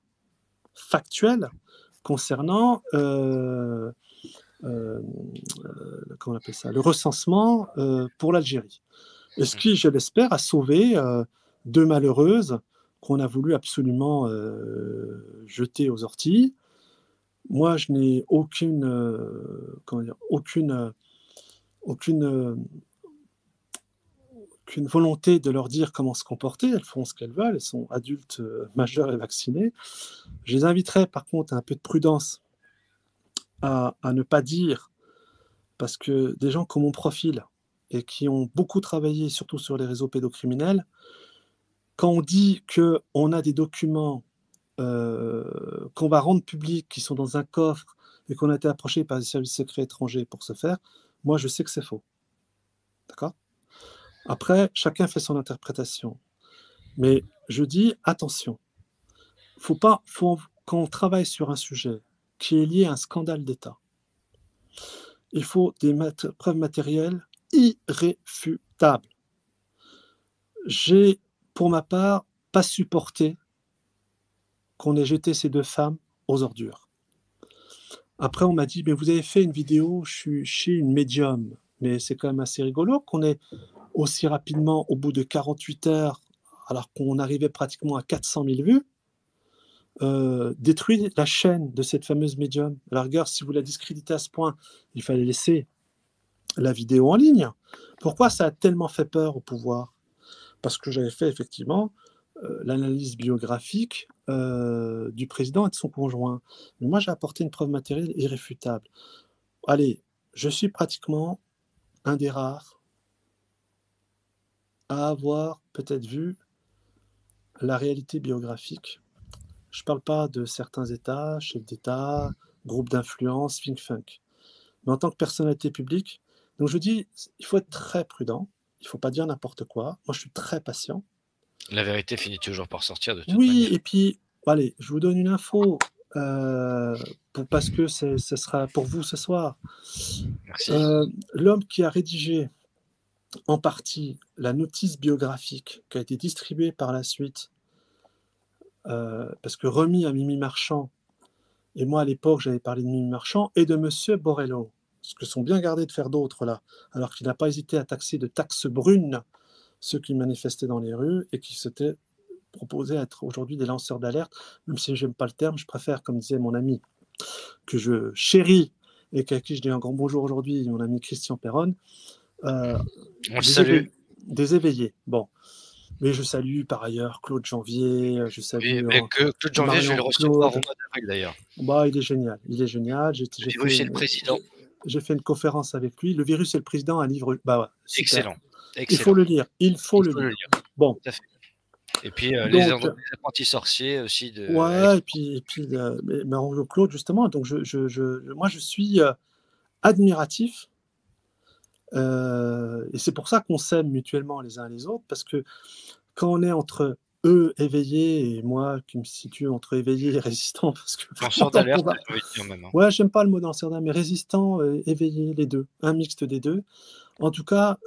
concernant comment on appelle ça, le recensement pour l'Algérie. Et ce qui, je l'espère, a sauvé deux malheureuses qu'on a voulu absolument jeter aux orties. Moi, je n'ai aucune volonté de leur dire comment se comporter. Elles font ce qu'elles veulent, elles sont adultes, majeures et vaccinées. Je les inviterai par contre à un peu de prudence, à ne pas dire, parce que des gens comme mon profil et qui ont beaucoup travaillé, surtout sur les réseaux pédocriminels, quand on dit qu'on a des documents qu'on va rendre publics, qui sont dans un coffre et qu'on a été approché par des services secrets étrangers pour ce faire, moi je sais que c'est faux. D'accord ? Après, chacun fait son interprétation. Mais je dis, attention, quand on travaille sur un sujet qui est lié à un scandale d'État, il faut des preuves matérielles irréfutables. J'ai, pour ma part, pas supporté qu'on ait jeté ces deux femmes aux ordures. Après, on m'a dit, mais vous avez fait une vidéo, je suis chez une médium. Mais c'est quand même assez rigolo qu'on ait aussi rapidement, au bout de 48 heures, alors qu'on arrivait pratiquement à 400 000 vues, détruit la chaîne de cette fameuse médium. À la rigueur, si vous la discréditez à ce point, il fallait laisser la vidéo en ligne. Pourquoi ça a tellement fait peur au pouvoir? Parce que j'avais fait effectivement l'analyse biographique du président et de son conjoint. Mais moi, j'ai apporté une preuve matérielle irréfutable. Allez, je suis pratiquement un des rares à avoir peut-être vu la réalité biographique. Je ne parle pas de certains États, chefs d'État, groupes d'influence, think tank. Mais en tant que personnalité publique, donc je dis, il faut être très prudent, il ne faut pas dire n'importe quoi. Moi, je suis très patient. La vérité finit toujours par sortir de toute Oui, manière. et puis, allez, je vous donne une info, parce que ce sera pour vous ce soir. Merci. L'homme qui a rédigé en partie la notice biographique qui a été distribuée par la suite, parce que remis à Mimi Marchand, et moi à l'époque j'avais parlé de Mimi Marchand et de Monsieur Borrello, ce que sont bien gardés de faire d'autres là, alors qu'il n'a pas hésité à taxer de taxes brunes ceux qui manifestaient dans les rues et qui s'étaient proposés à être aujourd'hui des lanceurs d'alerte, même si j'aime pas le terme, je préfère, comme disait mon ami, que je chéris et à qui je dis un grand bonjour aujourd'hui, mon ami Christian Perron, On le salue. Des éveillés. Bon. Mais je salue par ailleurs Claude Janvier, je salue Claude Janvier, je vais le recevoir au mois d'avril d'ailleurs. Bah, il est génial, il est génial. Le virus et le président. J'ai fait une conférence avec lui. Le virus et le président, un livre. Bah ouais, Excellent. Il faut le lire. Il faut le lire. Bon. Tout à fait. Et puis les apprentis sorciers aussi. Ouais, et puis mais Claude justement. Donc moi je suis admiratif. Et c'est pour ça qu'on s'aime mutuellement les uns les autres, parce que quand on est entre eux éveillés et moi qui me situe entre éveillé et résistant parce que vraiment Lanceur dans le d'alerte, combat. j'ai envie de dire même, hein. Ouais, j'aime pas le mot danseur d'âme, mais résistant, éveillé, les 2, un mixte des 2. En tout cas,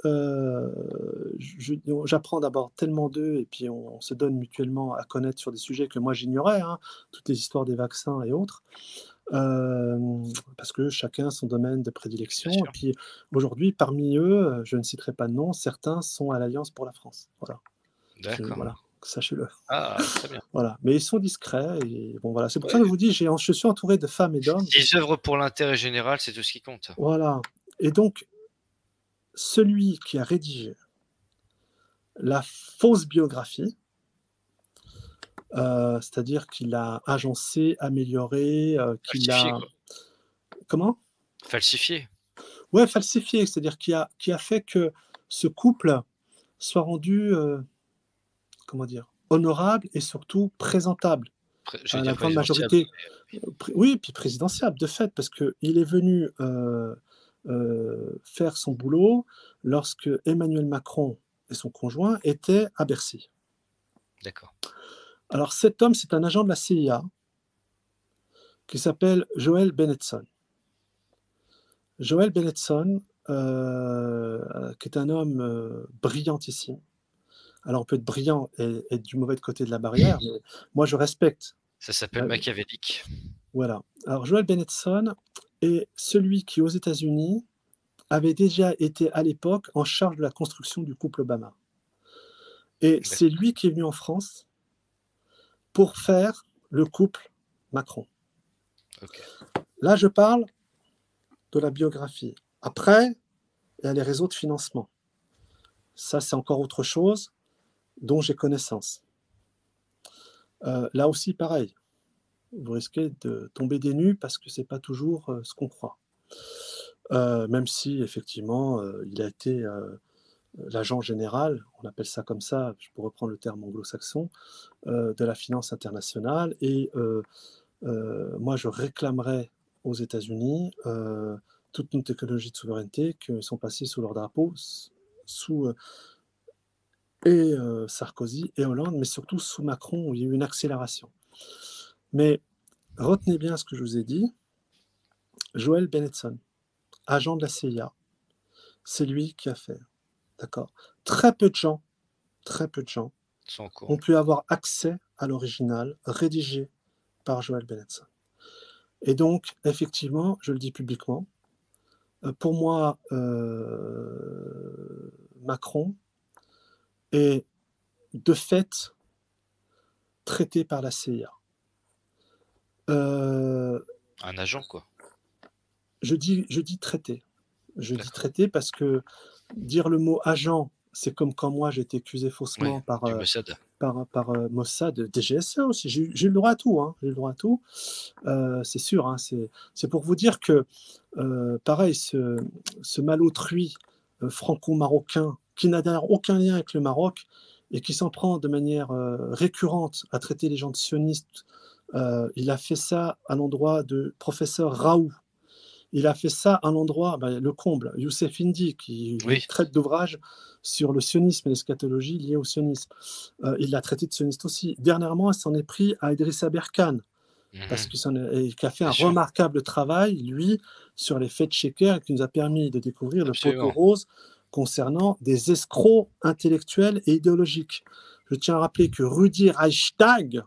j'apprends d'abord tellement d'eux et puis on se donne mutuellement à connaître sur des sujets que moi j'ignorais, hein, toutes les histoires des vaccins et autres, parce que chacun a son domaine de Bien prédilection et sûr. puis aujourd'hui parmi eux, je ne citerai pas de nom, certains sont à l'Alliance pour la France. Voilà, D'accord. voilà, sachez-le. Ah, très bien. Voilà, mais ils sont discrets et bon voilà, c'est pour ça Ouais, que je vous dis, je suis entouré de femmes et d'hommes. s'ils œuvrent pour l'intérêt général, c'est tout ce qui compte. Voilà, et donc celui qui a rédigé la fausse biographie, c'est-à-dire qu'il a agencé, amélioré, qu'il Falsifié, a quoi. comment? Falsifié. Ouais, falsifié, c'est-à-dire qui a fait que ce couple soit rendu, comment dire? Honorable et surtout présentable J'allais à la dire grande présidentiable, majorité. mais Oui, puis présidentiable de fait, parce qu'il est venu, faire son boulot lorsque Emmanuel Macron et son conjoint étaient à Bercy. d'accord. Alors cet homme, c'est un agent de la CIA qui s'appelle Joel Bennetson. Joel Bennetson, qui est un homme brillantissime. Alors on peut être brillant et être du mauvais côté de la barrière, mais moi je respecte. Ça s'appelle euh, machiavélique. voilà. Alors Joel Bennetson est celui qui, aux États-Unis, avait déjà été à l'époque en charge de la construction du couple Obama. Et c'est D'accord, lui qui est venu en France pour faire le couple Macron. OK. Là, je parle de la biographie. Après, il y a les réseaux de financement. Ça, c'est encore autre chose dont j'ai connaissance. Là aussi, pareil, vous risquez de tomber des nues parce que ce n'est pas toujours ce qu'on croit. Même si, effectivement, il a été l'agent général, on appelle ça comme ça, je pourrais reprendre le terme anglo-saxon, de la finance internationale. Et moi, je réclamerais aux États-Unis toutes nos technologies de souveraineté qui sont passées sous leur drapeau, sous Sarkozy et Hollande, mais surtout sous Macron, où il y a eu une accélération. Mais retenez bien ce que je vous ai dit. Joel Bennetson, agent de la CIA, c'est lui qui a fait. D'accord. Très peu de gens Ils sont au ont courant. pu avoir accès à l'original rédigé par Joel Bennetson. Et donc, effectivement, je le dis publiquement, pour moi, Macron est de fait traité par la CIA. Un agent, quoi. Je dis traité. Je dis D'accord. traité parce que dire le mot agent, c'est comme quand moi j'ai été accusé Oui, faussement du Mossad. par Mossad, DGSE aussi. J'ai eu le droit à tout. Hein, j'ai eu le droit à tout. C'est sûr. Hein, c'est pour vous dire que, pareil, ce malotru franco-marocain qui n'a d'ailleurs aucun lien avec le Maroc et qui s'en prend de manière récurrente à traiter les gens de sionistes, il a fait ça à l'endroit de professeur Raoult. Il a fait ça à l'endroit, le comble, Youssef Indy, qui Oui. traite d'ouvrages sur le sionisme et l'eschatologie liée au sionisme. Il l'a traité de sioniste aussi. Dernièrement, il s'en est pris à Idrissa Berkane, parce qu'il a fait un Bien sûr, remarquable travail, lui, sur les faits de Sheker, qui nous a permis de découvrir le poteau absolument. rose concernant des escrocs intellectuels et idéologiques. Je tiens à rappeler que Rudi Reichstag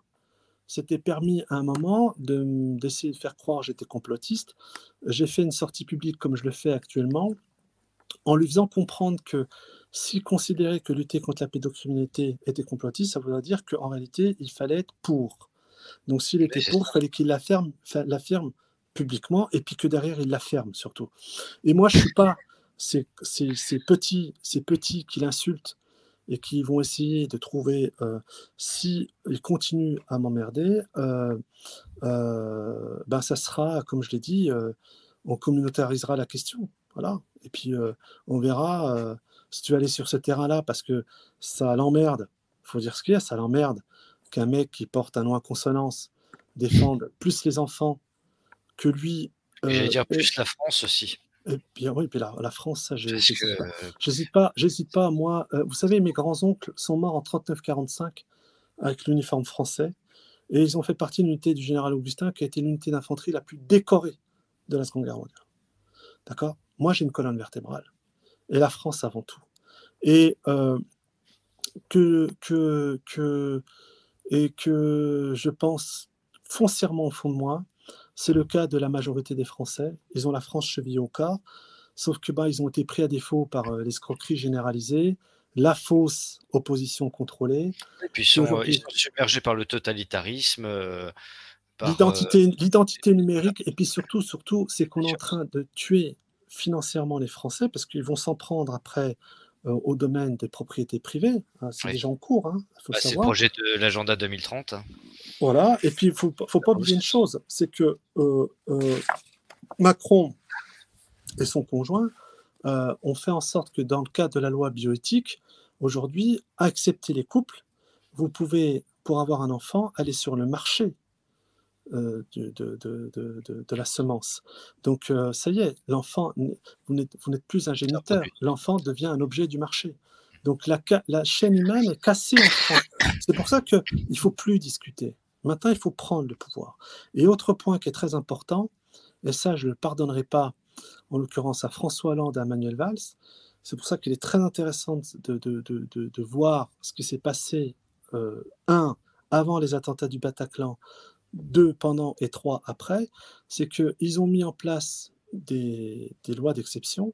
s'était permis à un moment d'essayer de faire croire que j'étais complotiste. J'ai fait une sortie publique comme je le fais actuellement, en lui faisant comprendre que s'il considérait que lutter contre la pédocriminalité était complotiste, ça voudrait dire qu'en réalité, il fallait être pour. Donc s'il Mais était c'est pour, ça. il fallait qu'il l'affirme publiquement et puis que derrière, il l'affirme surtout. Et moi, je ne suis pas ces petits qui l'insultent et qui vont essayer de trouver, si ils continuent à m'emmerder, ça sera, comme je l'ai dit, on communautarisera la question. Voilà. Et puis, on verra si tu veux aller sur ce terrain-là parce que ça l'emmerde. Il faut dire ce qu'il y a, ça l'emmerde qu'un mec qui porte un nom à consonance défende plus les enfants que lui. Et j'allais dire Et, plus la France aussi. et puis, oui, puis la France, ça, Parce j'hésite pas. que J'hésite pas, moi. Vous savez, mes grands-oncles sont morts en 39-45 avec l'uniforme français. Et ils ont fait partie de l'unité du général Augustin, qui a été l'unité d'infanterie la plus décorée de la Seconde Guerre mondiale. D'accord ? Moi, j'ai une colonne vertébrale. Et la France avant tout. Et que je pense foncièrement au fond de moi, c'est le cas de la majorité des Français. Ils ont la France chevillée au corps, sauf que ils ont été pris à défaut par l'escroquerie généralisée, la fausse opposition contrôlée. Et puis ils sont submergés par le totalitarisme, l'identité numérique, et puis surtout, c'est qu'on est en train de tuer financièrement les Français, parce qu'ils vont s'en prendre après au domaine des propriétés privées. C'est déjà en cours, faut le savoir. C'est le projet de l'agenda 2030. Voilà, et puis il ne faut pas oublier une chose, c'est que Macron et son conjoint ont fait en sorte que dans le cadre de la loi bioéthique, aujourd'hui, accepter les couples, vous pouvez, pour avoir un enfant, aller sur le marché de la semence. Donc, ça y est, l'enfant, vous n'êtes plus un géniteur, l'enfant devient un objet du marché. Donc, la chaîne humaine est cassée en France. C'est pour ça qu'il ne faut plus discuter. Maintenant, il faut prendre le pouvoir. Et autre point qui est très important, et ça, je ne le pardonnerai pas, en l'occurrence à François Hollande et à Manuel Valls, c'est pour ça qu'il est très intéressant de voir ce qui s'est passé, avant les attentats du Bataclan, 2 pendant et 3 après, c'est qu'ils ont mis en place des lois d'exception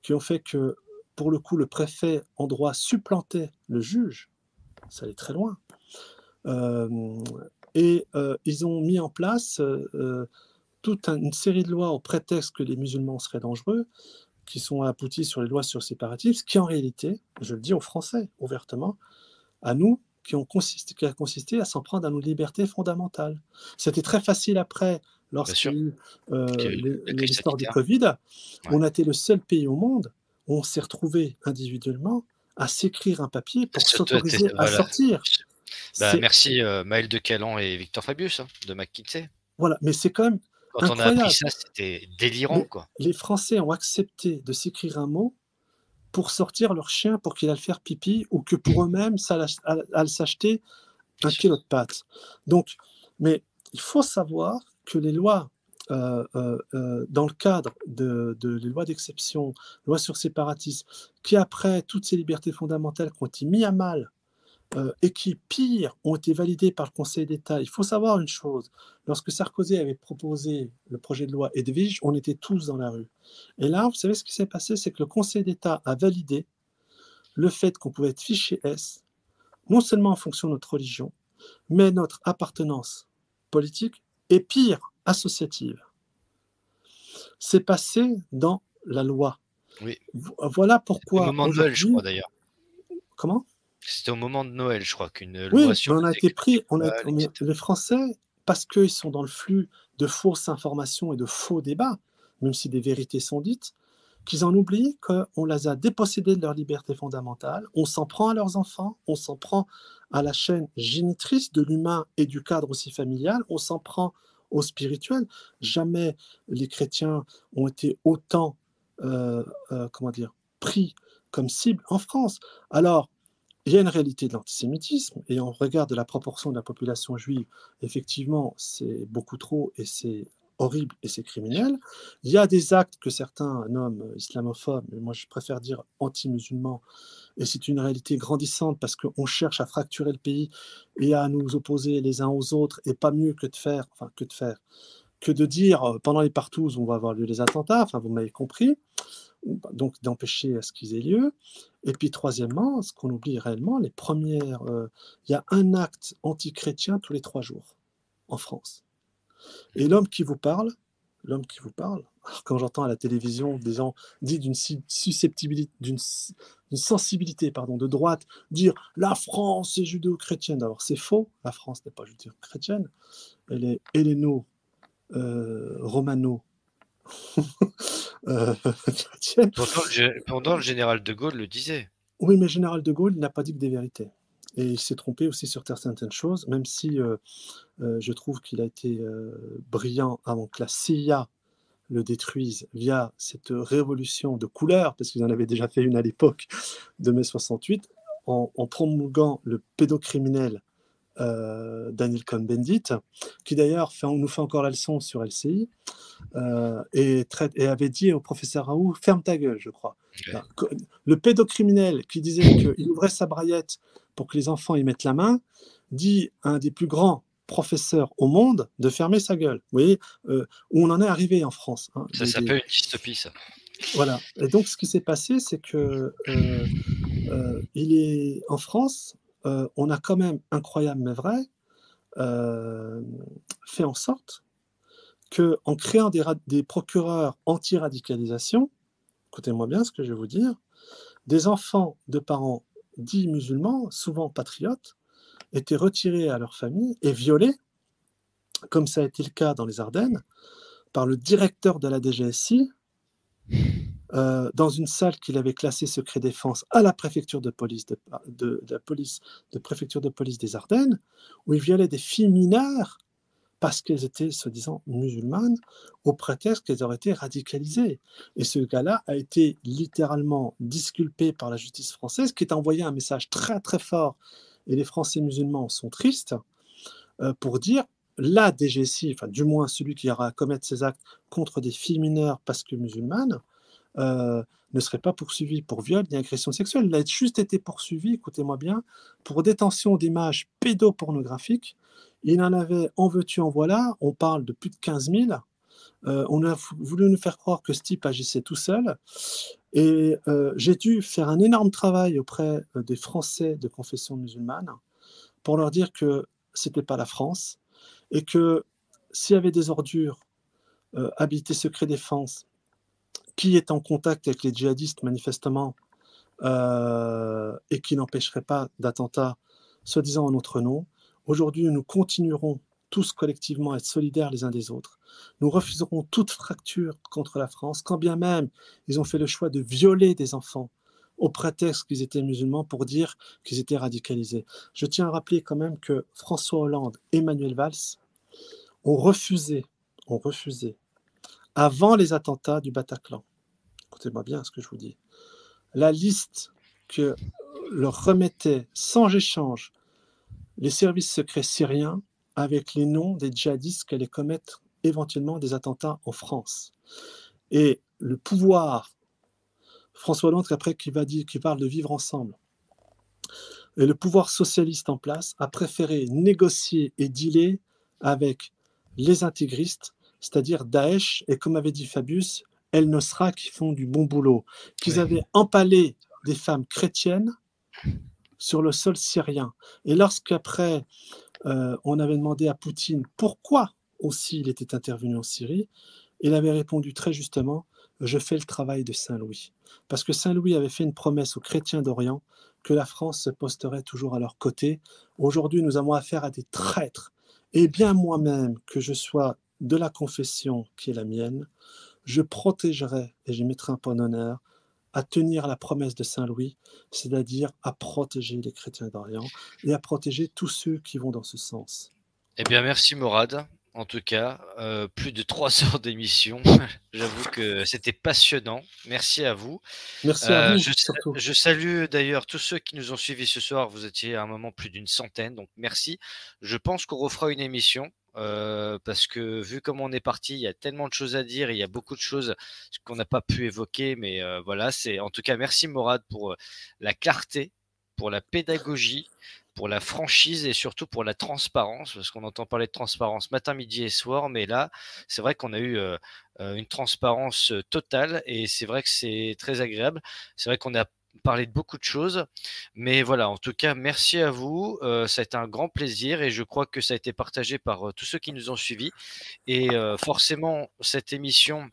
qui ont fait que, pour le coup, le préfet en droit supplantait le juge. Ça allait très loin. Ils ont mis en place toute une série de lois au prétexte que les musulmans seraient dangereux, qui sont abouties sur les lois sur le séparatisme, qui en réalité, je le dis aux Français ouvertement, à nous, qui a consisté à s'en prendre à nos libertés fondamentales. C'était très facile après, lorsqu'il y a eu l'histoire du Covid. On a été le seul pays au monde où on s'est retrouvé individuellement à s'écrire un papier pour s'autoriser à sortir. Merci Maël de Calan et Victor Fabius de McKinsey. Voilà, mais c'est quand même quand incroyable. On a appris ça, c'était délirant, quoi. Les Français ont accepté de s'écrire un mot pour sortir leur chien pour qu'il aille faire pipi, ou que pour eux-mêmes, ça allent s'acheter un kilo de pâtes. Donc, mais il faut savoir que les lois, dans le cadre les lois d'exception, lois sur séparatisme, qui après toutes ces libertés fondamentales qui ont été mises à mal, et qui, pire, ont été validées par le Conseil d'État. Il faut savoir une chose, lorsque Sarkozy avait proposé le projet de loi Edwige, on était tous dans la rue. Et là, vous savez ce qui s'est passé, c'est que le Conseil d'État a validé le fait qu'on pouvait être fiché S, non seulement en fonction de notre religion, mais notre appartenance politique, et pire, associative. C'est passé dans la loi. Oui. Voilà pourquoi. Au moment de Noël, je crois, d'ailleurs. Comment ? C'était au moment de Noël, je crois, qu'une loi sur on a été pris, les Français, parce qu'ils sont dans le flux de fausses informations et de faux débats, même si des vérités sont dites, qu'ils en oublient qu'on les a dépossédés de leur liberté fondamentale, on s'en prend à leurs enfants, on s'en prend à la chaîne génitrice de l'humain et du cadre aussi familial, on s'en prend au spirituel. Jamais les chrétiens ont été autant pris comme cible en France. Alors, il y a une réalité de l'antisémitisme, et on regarde la proportion de la population juive, effectivement, c'est beaucoup trop, et c'est horrible, et c'est criminel. Il y a des actes que certains nomment islamophobes, mais moi je préfère dire anti-musulmans, et c'est une réalité grandissante parce qu'on cherche à fracturer le pays et à nous opposer les uns aux autres, et pas mieux que de dire pendant les partous on va avoir lieu les attentats, vous m'avez compris, donc d'empêcher à ce qu'ils aient lieu. Et puis troisièmement, ce qu'on oublie réellement, il y a un acte anti-chrétien tous les 3 jours en France. Et l'homme qui vous parle, alors quand j'entends à la télévision des gens dire d'une sensibilité de droite, dire la France est judéo-chrétienne. Alors c'est faux, la France n'est pas judéo-chrétienne, elle est helléno-romano. Pourtant, le général de Gaulle le disait. Oui, mais le général de Gaulle n'a pas dit que des vérités. Et il s'est trompé aussi sur certaines choses, même si je trouve qu'il a été brillant avant que la CIA le détruise via cette révolution de couleur, parce qu'ils en avaient déjà fait une à l'époque de mai 68, en promulguant le pédocriminel Daniel Cohn-Bendit, qui d'ailleurs nous fait encore la leçon sur LCI, et avait dit au professeur Raoult, ferme ta gueule, je crois. Ouais. Le pédocriminel qui disait qu'il ouvrait sa braillette pour que les enfants y mettent la main, dit à un des plus grands professeurs au monde de fermer sa gueule. Vous voyez où on en est arrivé en France. Hein, ça s'appelle une dystopie, ça. Voilà. Et donc, ce qui s'est passé, c'est que en France, on a quand même, incroyable mais vrai, fait en sorte qu'en créant des procureurs anti-radicalisation, écoutez-moi bien ce que je vais vous dire, des enfants de parents dits musulmans, souvent patriotes, étaient retirés à leur famille et violés, comme ça a été le cas dans les Ardennes, par le directeur de la DGSI, dans une salle qu'il avait classée secret défense à la préfecture de police de préfecture de police des Ardennes, où il violait des filles mineures parce qu'elles étaient soi-disant musulmanes, au prétexte qu'elles auraient été radicalisées. Et ce gars-là a été littéralement disculpé par la justice française, qui a envoyé un message très très fort, et les Français musulmans sont tristes, pour dire la DGSI, enfin du moins celui qui aura à commettre ces actes contre des filles mineures parce que musulmanes, ne serait pas poursuivi pour viol ni agression sexuelle. Il a juste été poursuivi, écoutez-moi bien, pour détention d'images pédopornographiques. Il en avait en veux-tu, en voilà, on parle de plus de 15 000. On a voulu nous faire croire que ce type agissait tout seul. Et j'ai dû faire un énorme travail auprès des Français de confession musulmane pour leur dire que c'était pas la France et que s'il y avait des ordures habilitées secret défense qui est en contact avec les djihadistes manifestement et qui n'empêcherait pas d'attentats soi-disant en notre nom. Aujourd'hui, nous continuerons tous collectivement à être solidaires les uns des autres. Nous refuserons toute fracture contre la France, quand bien même ils ont fait le choix de violer des enfants au prétexte qu'ils étaient musulmans pour dire qu'ils étaient radicalisés. Je tiens à rappeler quand même que François Hollande et Manuel Valls ont refusé, avant les attentats du Bataclan, écoutez-moi bien ce que je vous dis, la liste que leur remettaient sans échange les services secrets syriens avec les noms des djihadistes qui allaient commettre éventuellement des attentats en France. Et le pouvoir, François Hollande, après qui parle de vivre ensemble, et le pouvoir socialiste en place a préféré négocier et dealer avec les intégristes, c'est-à-dire Daesh, et comme avait dit Fabius, El Nosra, qui font du bon boulot, qu'ils avaient empalé des femmes chrétiennes sur le sol syrien. Et lorsqu'après, on avait demandé à Poutine pourquoi aussi il était intervenu en Syrie, il avait répondu très justement, je fais le travail de Saint-Louis. Parce que Saint-Louis avait fait une promesse aux chrétiens d'Orient que la France se posterait toujours à leur côté. Aujourd'hui, nous avons affaire à des traîtres. Et bien moi-même, que je sois de la confession qui est la mienne, je protégerai, et je mettrai un point d'honneur, à tenir la promesse de Saint-Louis, c'est-à-dire à protéger les chrétiens d'Orient et à protéger tous ceux qui vont dans ce sens. Eh bien, merci Morad. En tout cas, plus de 3 heures d'émission. J'avoue que c'était passionnant. Merci à vous. Merci à vous, surtout. Je salue d'ailleurs tous ceux qui nous ont suivis ce soir. Vous étiez à un moment plus d'une centaine, donc merci. Je pense qu'on refera une émission parce que vu comme on est parti, il y a tellement de choses à dire, il y a beaucoup de choses qu'on n'a pas pu évoquer, mais voilà. En tout cas, merci Morad pour la clarté, pour la pédagogie, pour la franchise et surtout pour la transparence, parce qu'on entend parler de transparence matin, midi et soir, mais là, c'est vrai qu'on a eu une transparence totale et c'est vrai que c'est très agréable. C'est vrai qu'on a parlé de beaucoup de choses, mais voilà, en tout cas, merci à vous. Ça a été un grand plaisir et je crois que ça a été partagé par tous ceux qui nous ont suivis. Et forcément, cette émission,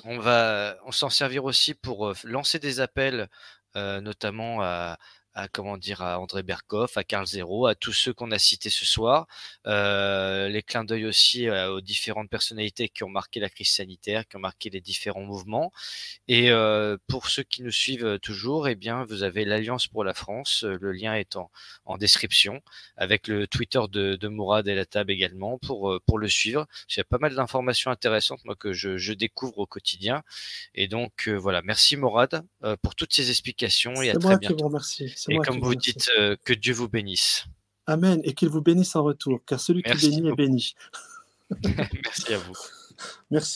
on s'en servir aussi pour lancer des appels, notamment à André Berkoff, à Karl Zéro, à tous ceux qu'on a cités ce soir. Les clins d'œil aussi aux différentes personnalités qui ont marqué la crise sanitaire, qui ont marqué les différents mouvements. Et pour ceux qui nous suivent toujours, eh bien, vous avez l'Alliance pour la France. Le lien est en description, avec le Twitter de Mourad El Hattab également pour le suivre. Il y a pas mal d'informations intéressantes moi que je découvre au quotidien. Et donc voilà, merci Mourad pour toutes ces explications et à très bientôt. C'est moi qui vous remercie. Et comme vous dites, que Dieu vous bénisse. Amen, et qu'il vous bénisse en retour, car celui qui Merci bénit est beaucoup. béni. Merci à vous. Merci.